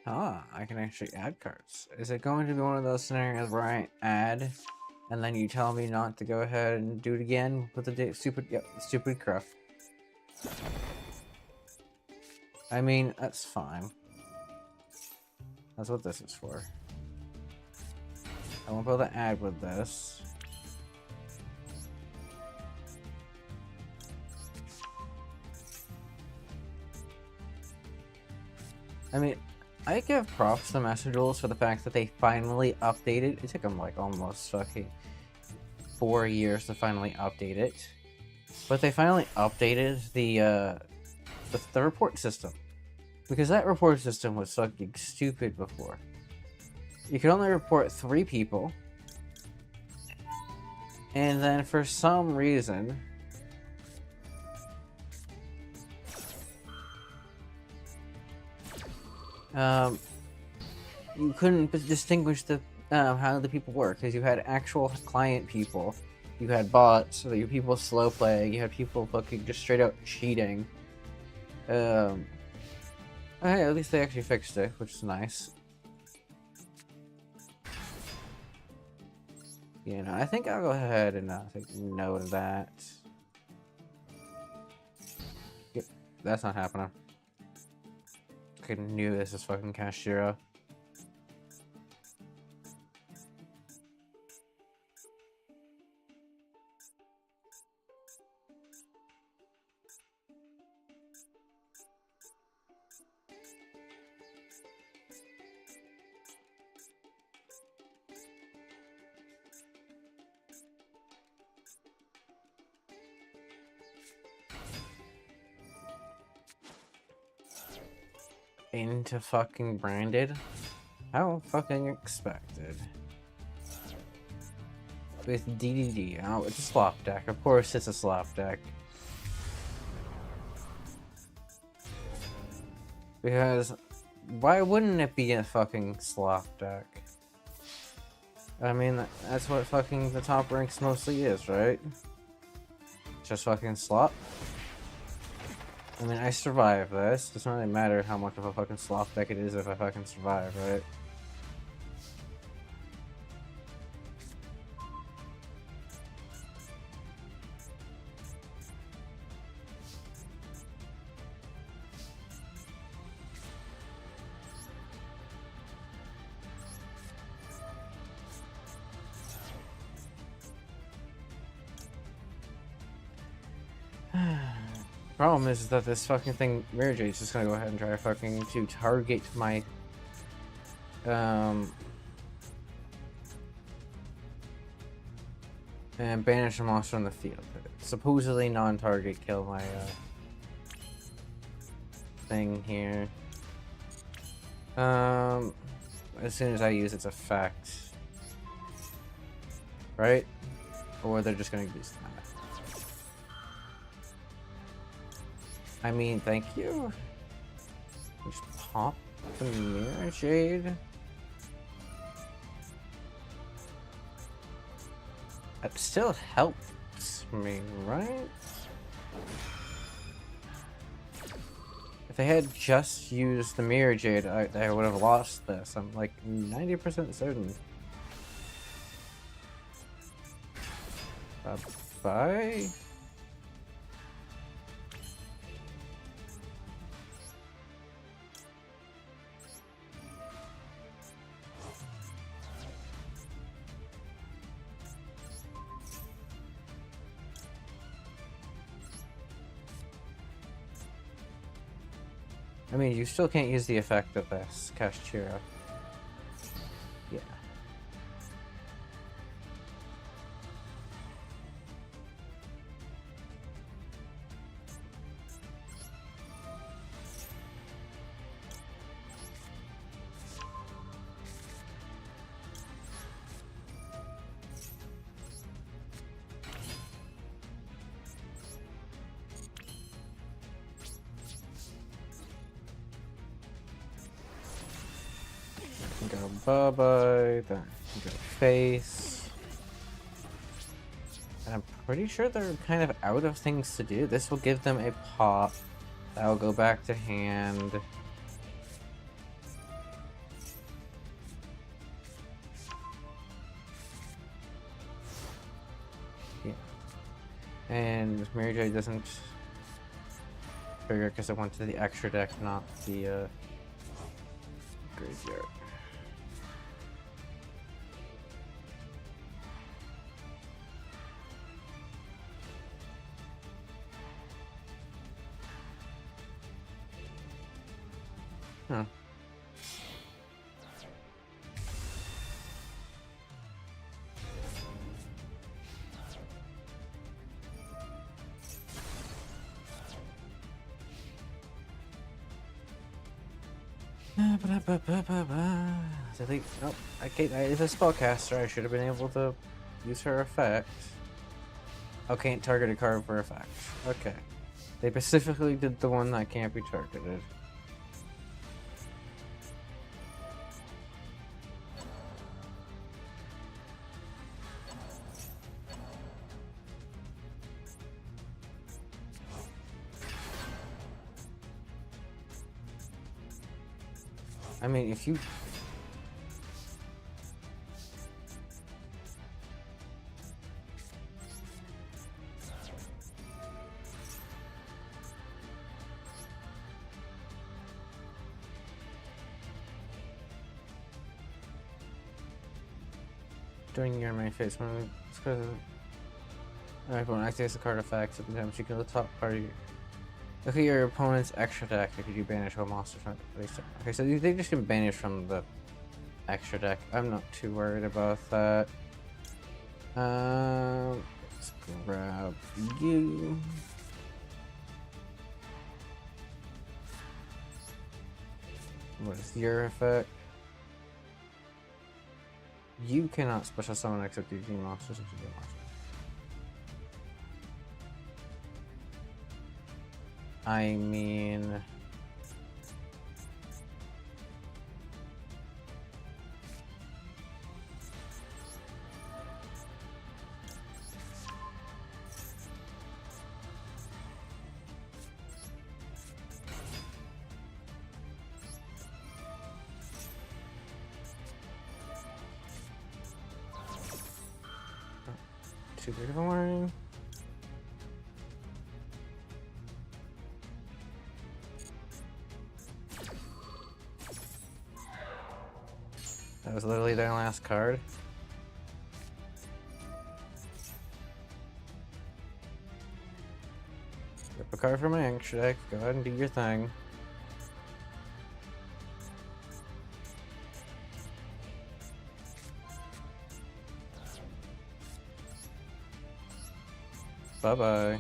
Ah, I can actually add cards. Is it going to be one of those scenarios where I add, and then you tell me not to go ahead and do it again with the stupid cruff? I mean, that's fine. That's what this is for. I won't be able to add with this. I mean, I give props to Master Duels for the fact that they finally updated. It took them like almost fucking 4 years to finally update it, but they finally updated the report system, because that report system was fucking stupid before. You could only report 3 people, and then for some reason, you couldn't distinguish the how the people work, because you had actual client people, you had bots, so you people slow playing, you had people fucking just straight out cheating. Okay, at least they actually fixed it, which is nice. You know, I think I'll go ahead and take note of that. Yep, that's not happening. I knew this was fucking Kashtira. Into fucking branded? How fucking expected. With DDD. Oh, it's a slop deck. Of course it's a slop deck. Because why wouldn't it be a fucking slop deck? I mean, that's what fucking the top ranks mostly is, right? Just fucking slop. I mean, I survived this. It doesn't really matter how much of a fucking slop deck it is if I fucking survive, right? Problem is that this fucking thing, Mirror Jade's just gonna go ahead and try fucking to target my and banish a monster on the field. Supposedly non-target kill my thing here. As soon as I use its effect. Right? Or they're just gonna use that. I mean, thank you. Just pop the Mirror Jade. It still helps me, right? If they had just used the Mirror Jade, I would have lost this. I'm like 90% certain. Bye. I mean, you still can't use the effect of this, Kashtira. Yeah. Go bye-bye, then go face. And I'm pretty sure they're kind of out of things to do. This will give them a pop. That'll go back to hand. Yeah. And Mirror Jade doesn't trigger because it went to the extra deck, not the graveyard. Huh. Oh, it's a spellcaster. I should have been able to use her effect. Oh, can't target a card for effect. Okay. They specifically did the one that can't be targeted. I mean, if you... During your main phase, when everyone activates the card effect, sometimes you can the top part of your... Look at your opponent's extra deck. Could you banish a monster from the place? Okay, so they just can banish from the extra deck. I'm not too worried about that. Let's grab you. What is your effect? You cannot special summon except using monsters into your monster. I mean... Too big of a warning. That was literally their last card. Rip a card from my extra deck. Go ahead and do your thing. Bye-bye.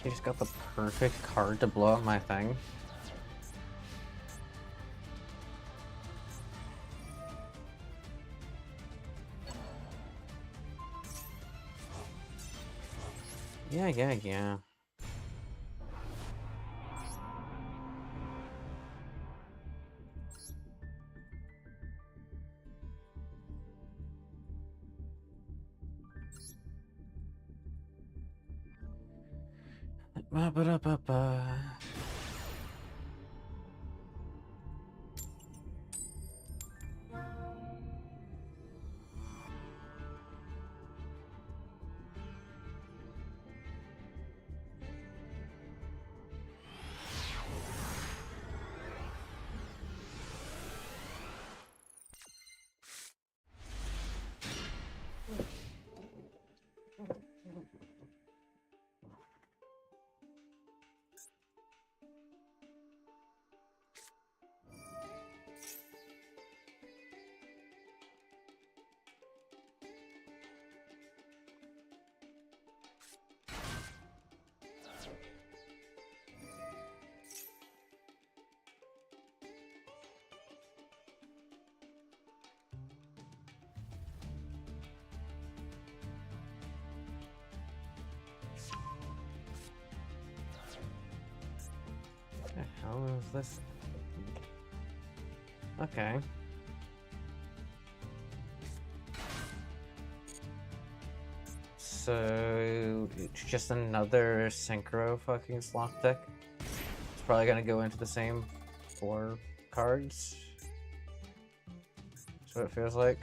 You just got the perfect card to blow up my thing. Yeah. Ba-ba-da-ba-ba. How is this? Okay. So it's just another synchro fucking slot deck. It's probably gonna go into the same 4 cards. That's what it feels like.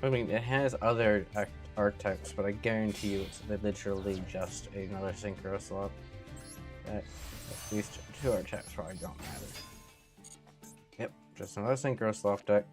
I mean, it has other archetypes, but I guarantee you it's literally just another synchro slot. At least 2 archetypes probably don't matter. Yep, just another synchro slot deck.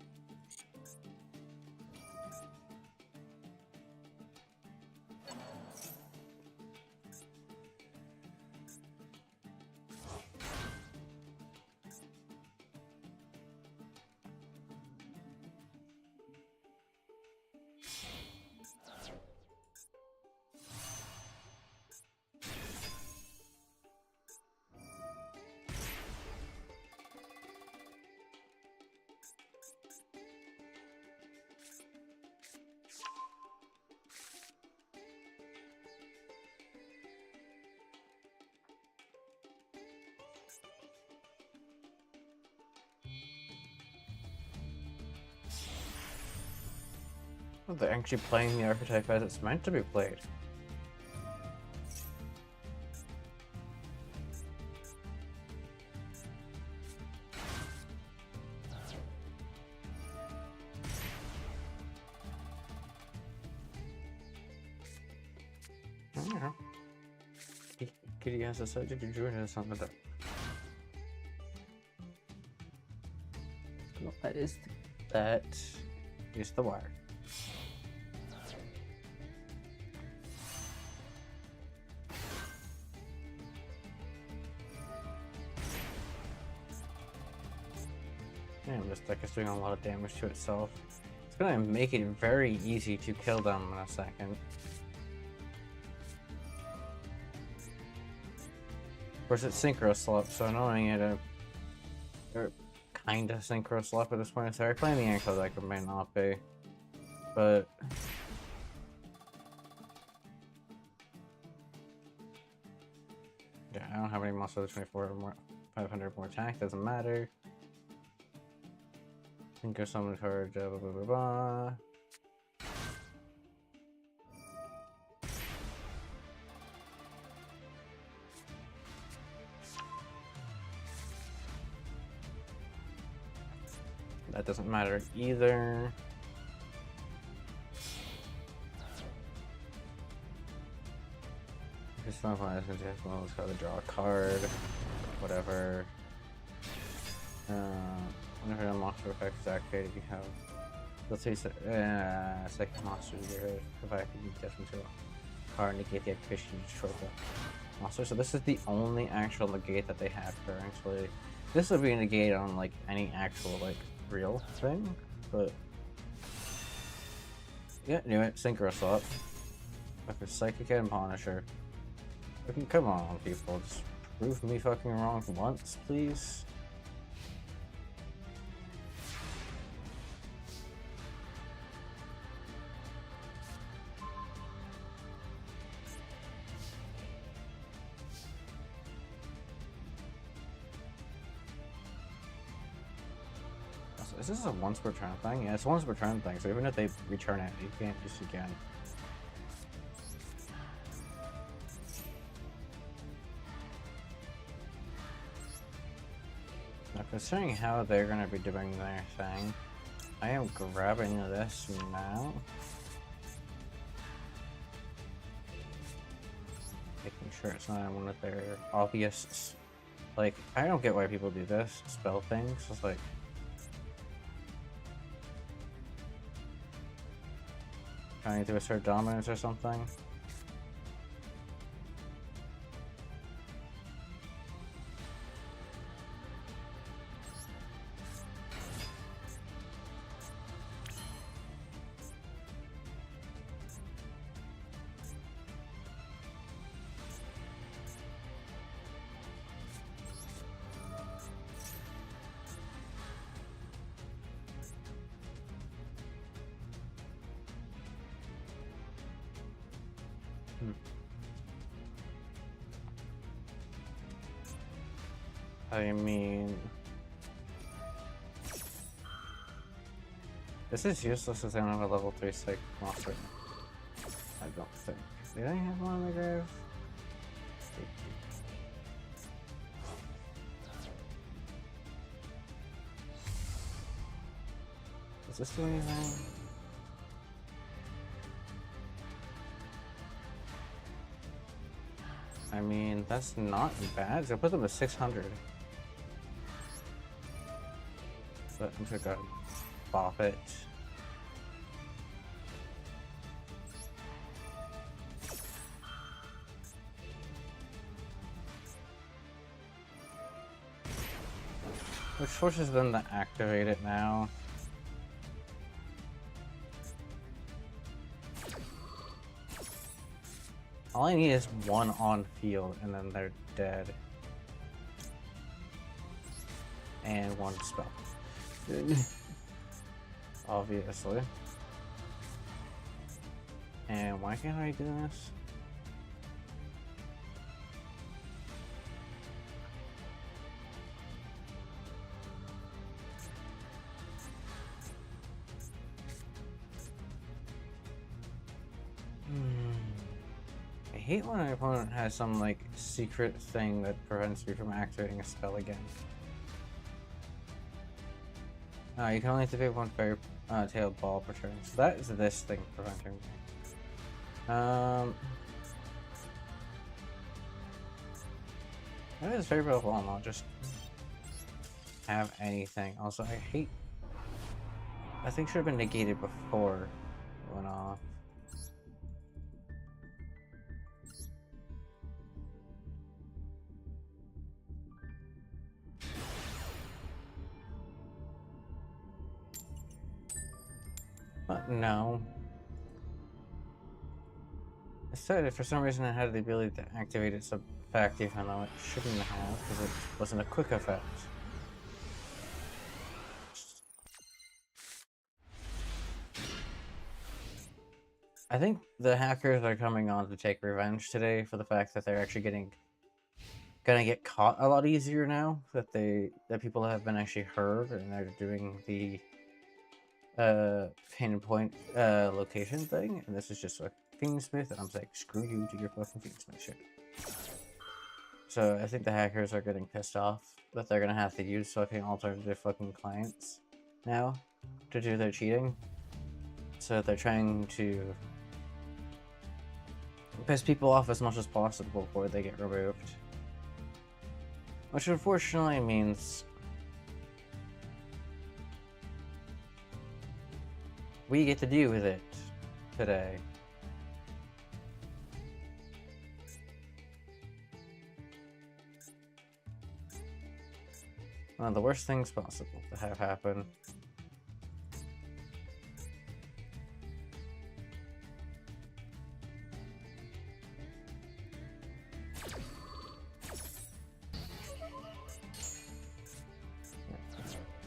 Well, they're actually playing the archetype as it's meant to be played. I don't know. Kitty has decided to join us on the. No, that is the wire. Damn, this deck is doing a lot of damage to itself. It's gonna make it very easy to kill them in a second. Of course, it's Synchro Slop, so knowing it, or kinda Synchro Slop at this point. Sorry, playing the ankle deck may not be, but yeah, I don't have any muscle. 24 or more, 500 more attack. Doesn't matter. Synchro Summon card. Blah blah blah blah. That doesn't matter either. It's not fun. Let's go to draw a card. Whatever. Whenever a monster effect is activated, you have. Let's say second monster to your provide you attachment to a card, negate the activation, you destroy the monster. So this is the only actual negate that they have currently. This would be a negate on like any actual like real thing, but yeah, knew it. Synchro Slop. Fucking Psychic and Punisher. Fucking come on, people, just prove me fucking wrong once, please. Is this a once per turn thing? Yeah, it's a once per turn thing, so even if they return it, you can't use it again. Now, considering how they're going to be doing their thing, I am grabbing this now. Making sure it's not one of their obvious... Like, I don't get why people do this, spell things. It's like... trying to assert dominance or something. I mean, this is useless as I don't have a level 3 psychic monster. I don't think. Did I have one in the grave? Does this do anything? I mean, that's not bad. So I put them to 600. But I'm just gonna bop it. Which forces them to activate it now. All I need is one on field and then they're dead. And one spell. Obviously. And why can't I do this? hate when an opponent has some, like, secret thing that prevents me from activating a spell again. You can only activate one fairy tailed ball per turn. So that is this thing preventing me. That is fairy tailed ball, not just have anything. Also, I hate. I think should have been negated before it went off. But no. Instead, if for some reason it had the ability to activate its effect, even though it shouldn't have, because it wasn't a quick effect. I think the hackers are coming on to take revenge today for the fact that they're actually gonna get caught a lot easier now that people have been actually heard and they're doing the pinpoint location thing, and this is just a Fiendsmith, and I'm like, screw you to your fucking Fiendsmith shit. So I think the hackers are getting pissed off that they're gonna have to use fucking alternative fucking clients now to do their cheating. So they're trying to piss people off as much as possible before they get removed. Which unfortunately means we get to deal with it today. One of the worst things possible to have happen.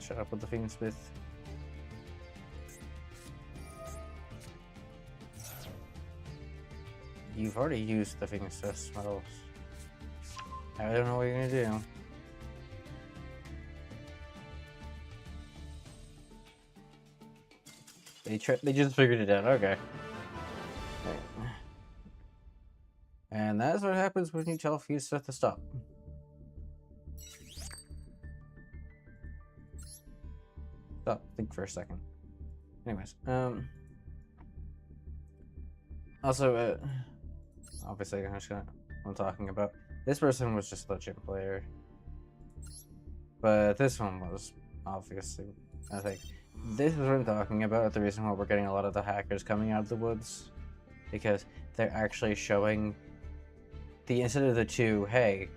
Shut up with the Fiendsmith. You've already used the Fiendsmith medals. I don't know what you're gonna do. They just figured it out. Okay. Right. And that's what happens when you tell Fiendsmith to stop. Stop. Think for a second. Anyways, also, obviously, I'm talking about. This person was just a gym player, but this one was obviously. I think this is what I'm talking about. The reason why we're getting a lot of the hackers coming out of the woods, because they're actually showing instead of the two, hey,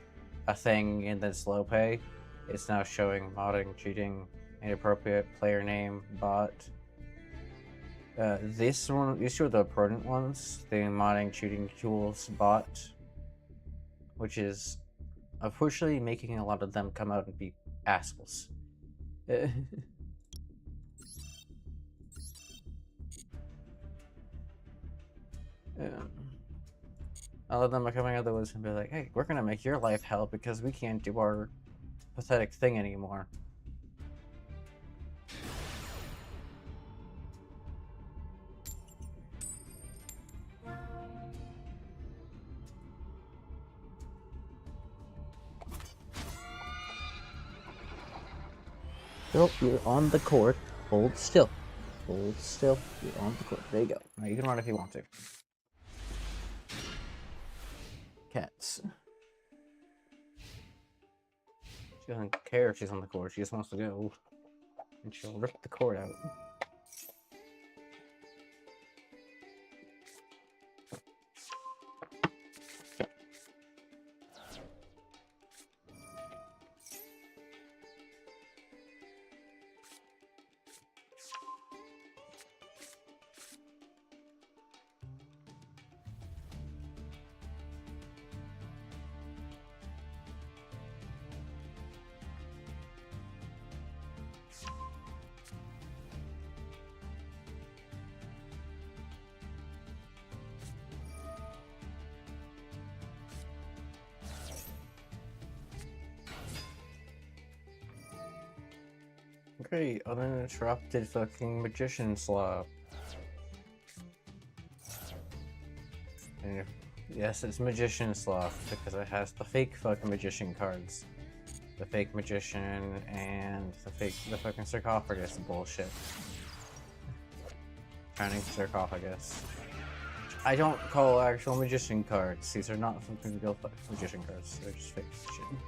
a thing and then slow pay, it's now showing modding, cheating, inappropriate player name, bot. These are the pertinent ones, the modding, cheating tools, bot, which is unfortunately making a lot of them come out and be assholes. All of them are coming out of the woods and be like, hey, we're gonna make your life hell because we can't do our pathetic thing anymore. Nope, you're on the court. Hold still. Hold still. You're on the court. There you go. Now you can run if you want to. Cats. She doesn't care if she's on the court. She just wants to go. And she'll rip the court out. Great, uninterrupted fucking magician slap. And Yes, it's Magician Sloth because it has the fake fucking magician cards. The fake magician and the fucking sarcophagus bullshit. Shining sarcophagus. I don't call actual magician cards. These are not fucking real magician cards. They're just fake shit.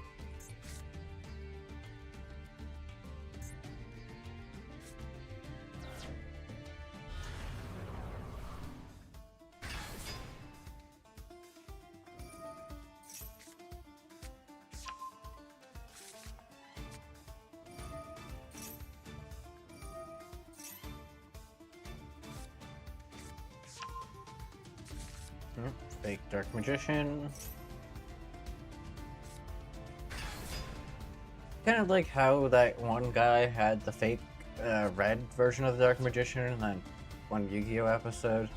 Fake Dark Magician. Kind of like how that one guy had the fake red version of the Dark Magician in that one Yu-Gi-Oh episode.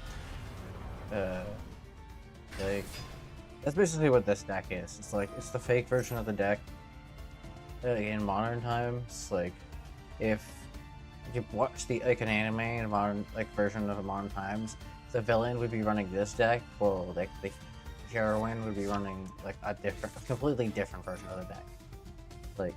Like, that's basically what this deck is. It's like, it's the fake version of the deck in modern times. Like, if you watch like an anime in a modern version of modern times, the villain would be running this deck, while like the heroine would be running like a completely different version of the deck. Like,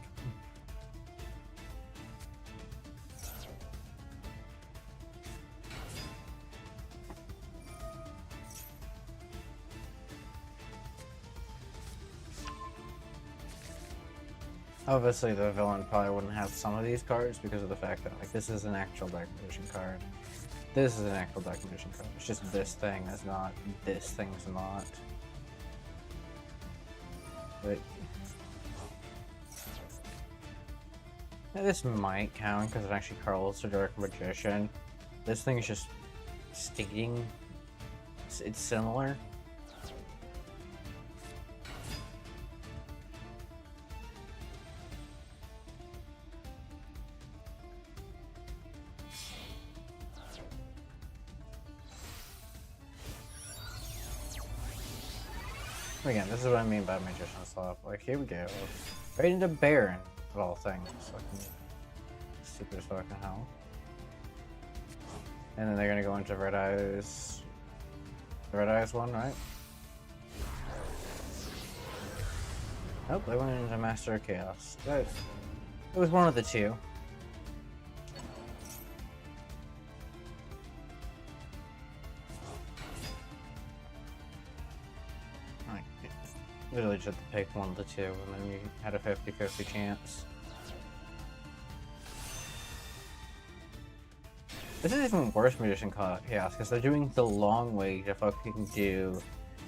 obviously the villain probably wouldn't have some of these cards because of the fact that like this is an actual Dark Magician card. This is an actual Dark Magician card. It's just this thing is not. This thing's not. But yeah, this might count because it actually calls the Dark Magician. This thing is just stating it's similar. Again, this is what I mean by Magician Sloth. Like, here we go. Right into Baron, of all things. Fucking stupid as fucking hell. And then they're gonna go into Red Eyes. The Red Eyes one, right? Nope, they went into Master of Chaos. It was one of the two. Literally just had to pick one of the two, and then you had a 50-50 chance. This is even worse Magician Chaos, because they're doing the long way to fucking do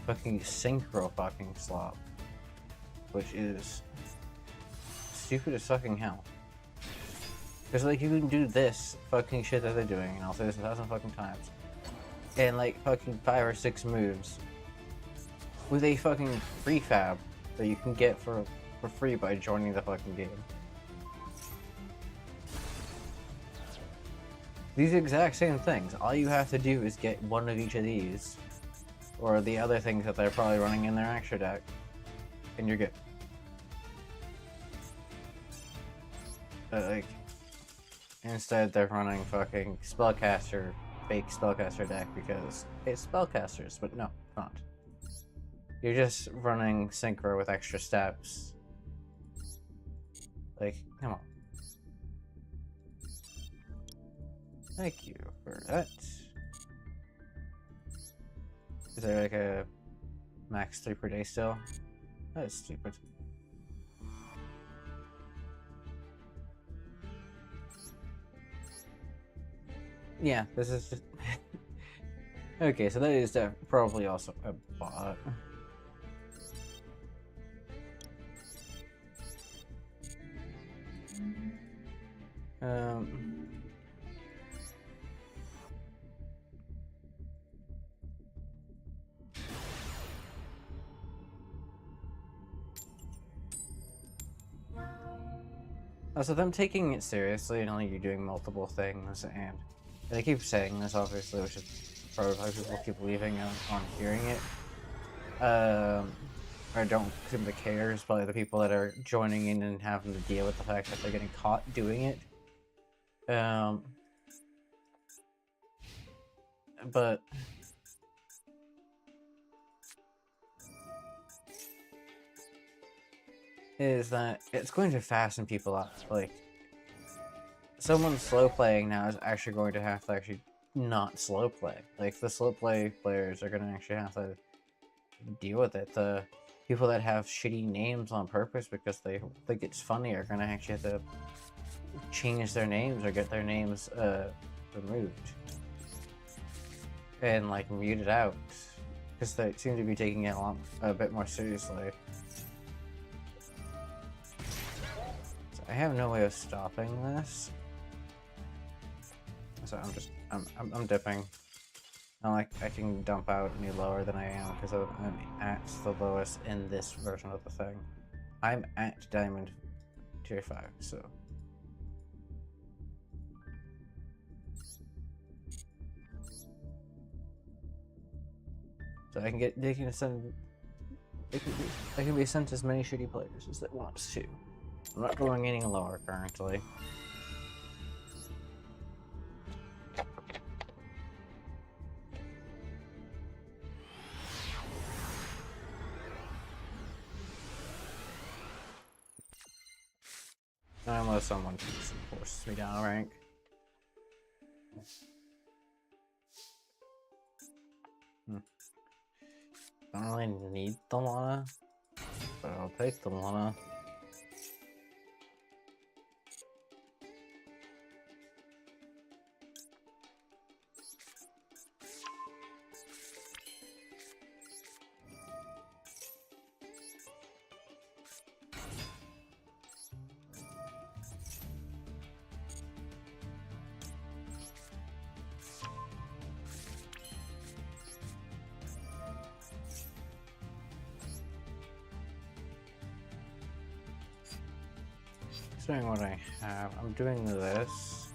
fucking Synchro fucking Slop. Which is stupid as fucking hell. Because like you can do this fucking shit that they're doing, and I'll say this 1,000 fucking times, and like fucking 5 or 6 moves with a fucking prefab that you can get for free by joining the fucking game. These exact same things. All you have to do is get one of each of these, or the other things that they're probably running in their extra deck, and you're good. But like, instead they're running fucking Spellcaster, fake Spellcaster deck because it's Spellcasters, but no, not. You're just running Synchro with extra steps. Like, come on. Thank you for that. Is there like a max 3 per day still? That is stupid. Yeah, this is just... Okay, so that is probably also a bot. So them taking it seriously and only you doing multiple things, and they keep saying this obviously, which is probably why people keep leaving on hearing it. Or don't seem to care is probably the people that are joining in and having to deal with the fact that they're getting caught doing it. But is that it's going to fasten people up. Like, someone slow playing now is actually going to have to actually not slow play. Like, the slow play players are going to actually have to deal with it. The people that have shitty names on purpose because they think it's funny are going to actually have to change their names or get their names removed and like muted out because they seem to be taking it a bit more seriously. So I have no way of stopping this, so I'm dipping. Not like I can dump out any lower than I am because I'm at the lowest in this version of the thing. I'm at Diamond Tier 5, so. So I can get, I can be sent as many shitty players as it wants to. I'm not going any lower currently. Unless someone forces me down a rank. I don't really need the Lana, but I'll take the Lana. Doing what I have. I'm doing this.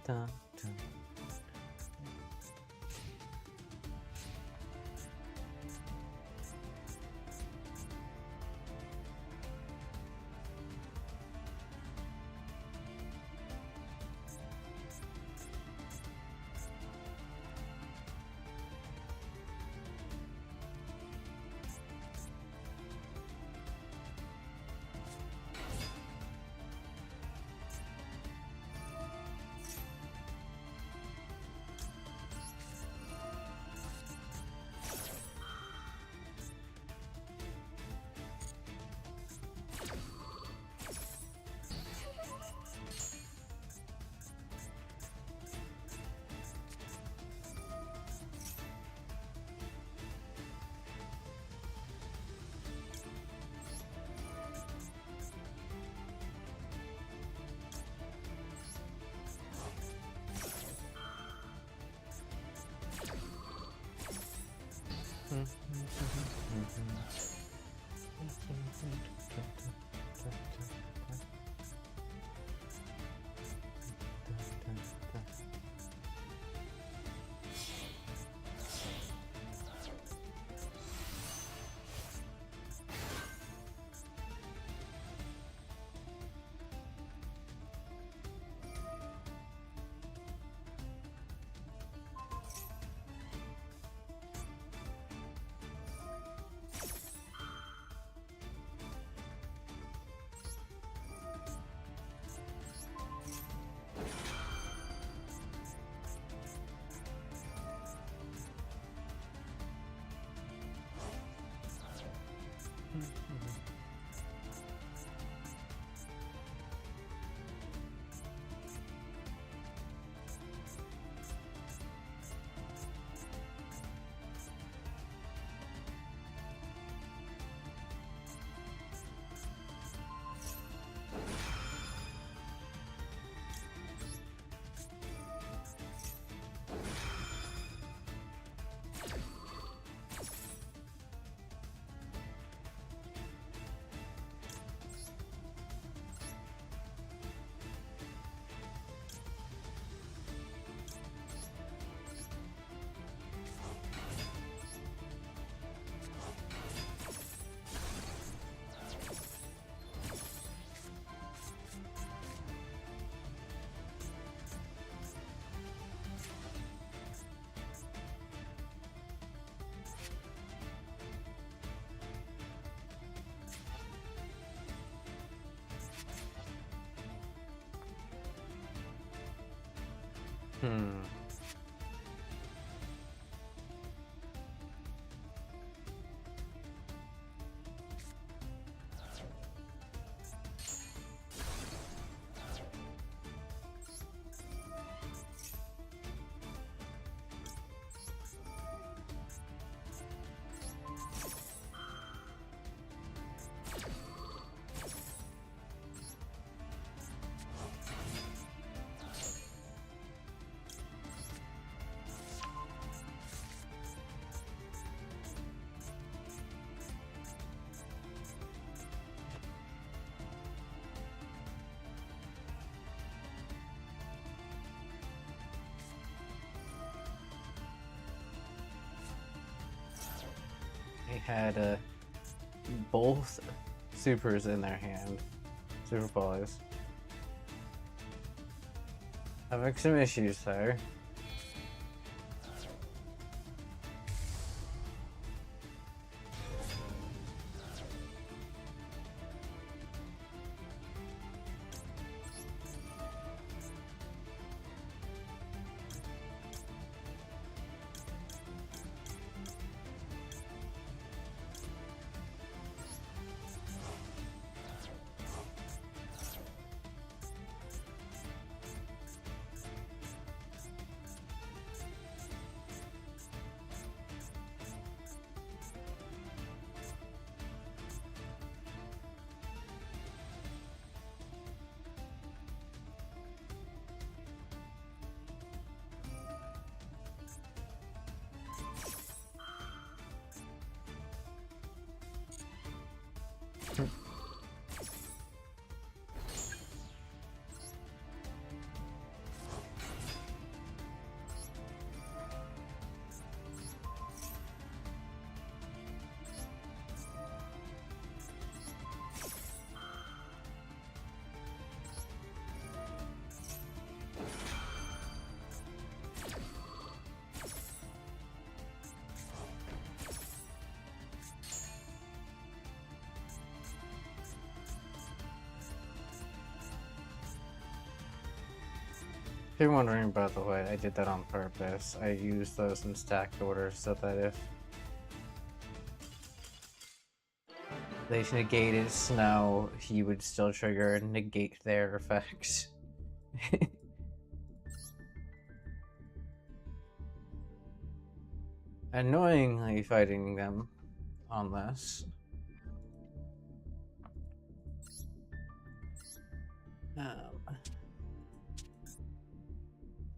Dun, dun. Hmm. They had both supers in their hand. Super Polys. Having some issues there. If you're wondering, by the way, I did that on purpose. I used those in stacked order so that if they negated snow, he would still trigger and negate their effects. Annoyingly fighting them on this.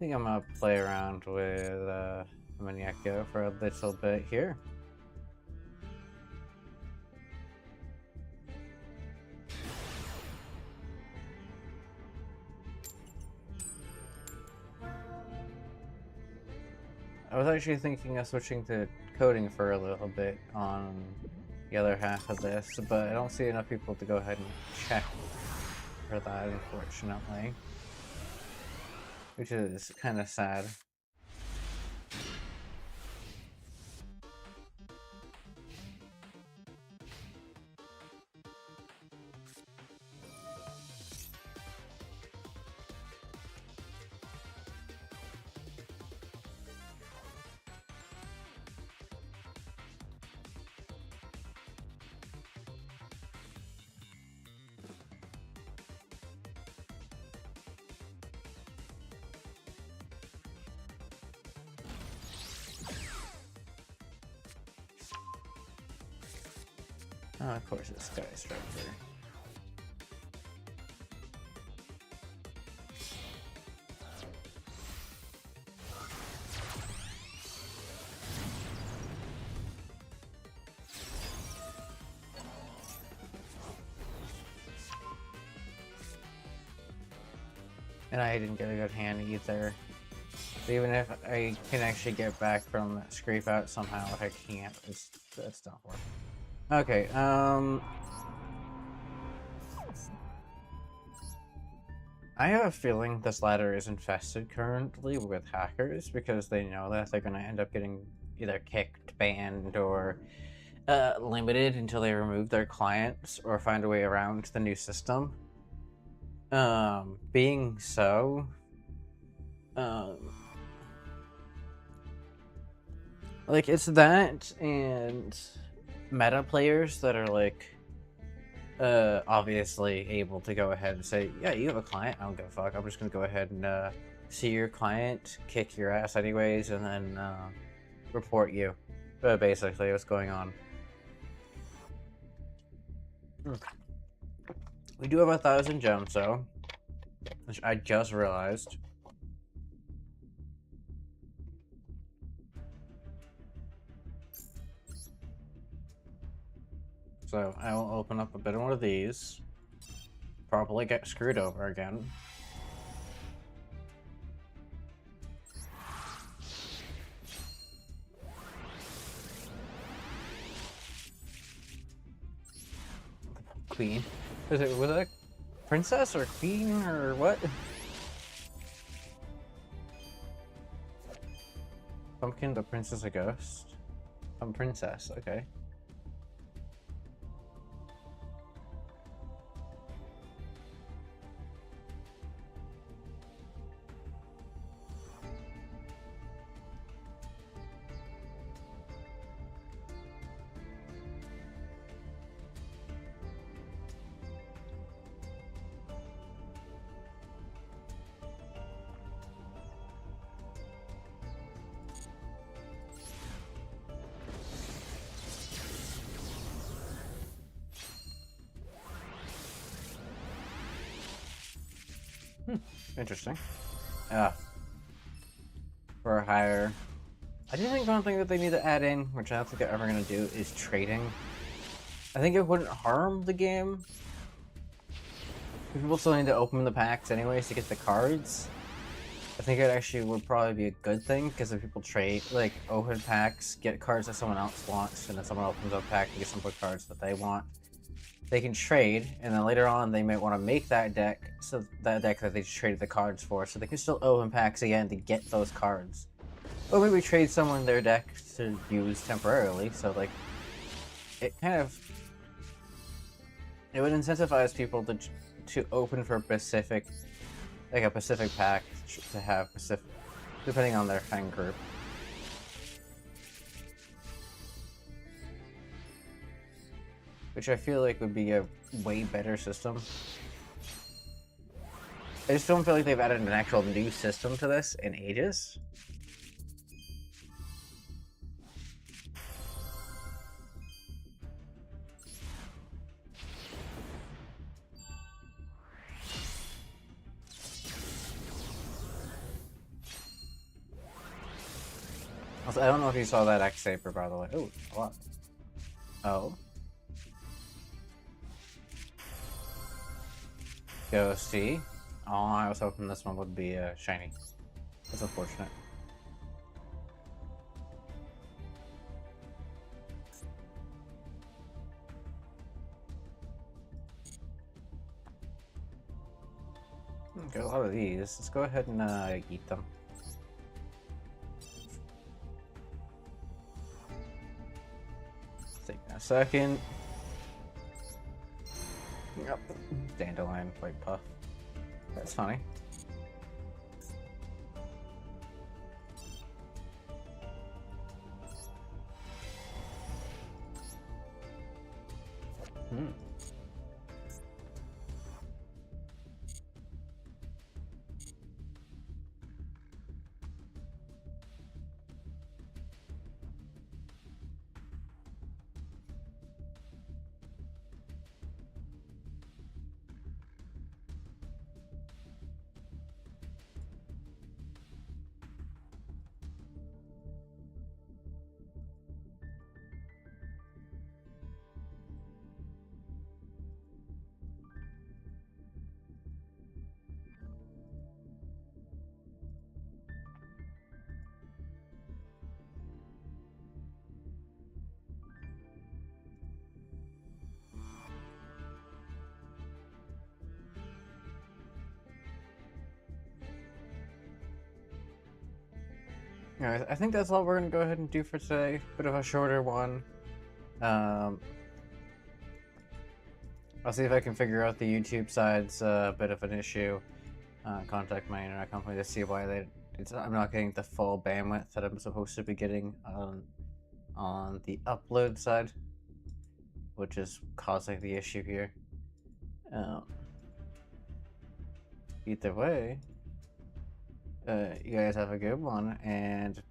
I think I'm gonna play around with Maniaco for a little bit here. I was actually thinking of switching to coding for a little bit on the other half of this, but I don't see enough people to go ahead and check for that, unfortunately. Which is kind of sad. Oh, of course it's Sky Striker. And I didn't get a good hand either. So even if I can actually get back from Scrape Out somehow, if I can't, that's not working. Okay, I have a feeling this ladder is infested currently with hackers because they know that they're gonna end up getting either kicked, banned, or limited until they remove their clients or find a way around the new system. Being so, like it's that and meta players that are like obviously able to go ahead and say, yeah, you have a client, I don't give a fuck, I'm just gonna go ahead and see your client, kick your ass anyways, and then report you. Basically what's going on. We do have 1,000 gems though, which I just realized. So I will open up a bit more of these. Probably get screwed over again. Queen. Was it a princess or queen or what? Pumpkin, the princess, a ghost. I'm princess, okay. Interesting. Yeah. For a higher. I do think one thing that they need to add in, which I don't think they're ever going to do, is trading. I think it wouldn't harm the game. People still need to open the packs anyways to get the cards. I think it actually would probably be a good thing, because if people trade, like, open packs, get cards that someone else wants, and then someone opens up a pack to get some cards that they want, they can trade, and then later on they might want to make that deck, so that deck that they just traded the cards for, so they can still open packs again to get those cards. Or maybe trade someone their deck to use temporarily, so like, it kind of, it would incentivize people to open for Pacific, like a Pacific pack to have Pacific, depending on their fan group. Which I feel like would be a way better system. I just don't feel like they've added an actual new system to this in ages. Also, I don't know if you saw that X-Saber, by the way. Oh, a lot. Oh. Ghosty. Oh, I was hoping this one would be shiny. That's unfortunate. Got a lot of these. Let's go ahead and eat them. Take a second. Yep. Dandelion white puff. That's funny. Hmm. Alright, I think that's all we're gonna go ahead and do for today. Bit of a shorter one. I'll see if I can figure out the YouTube side's a bit of an issue. Contact my internet company to see why I'm not getting the full bandwidth that I'm supposed to be getting on the upload side, which is causing the issue here. Either way, you guys have a good one, and